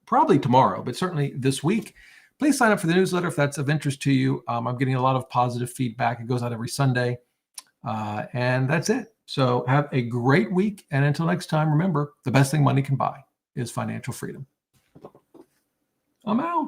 probably tomorrow, but certainly this week. Please sign up for the newsletter if that's of interest to you. I'm getting a lot of positive feedback. It goes out every Sunday. And that's it. So have a great week. And until next time, remember, the best thing money can buy is financial freedom. I'm out.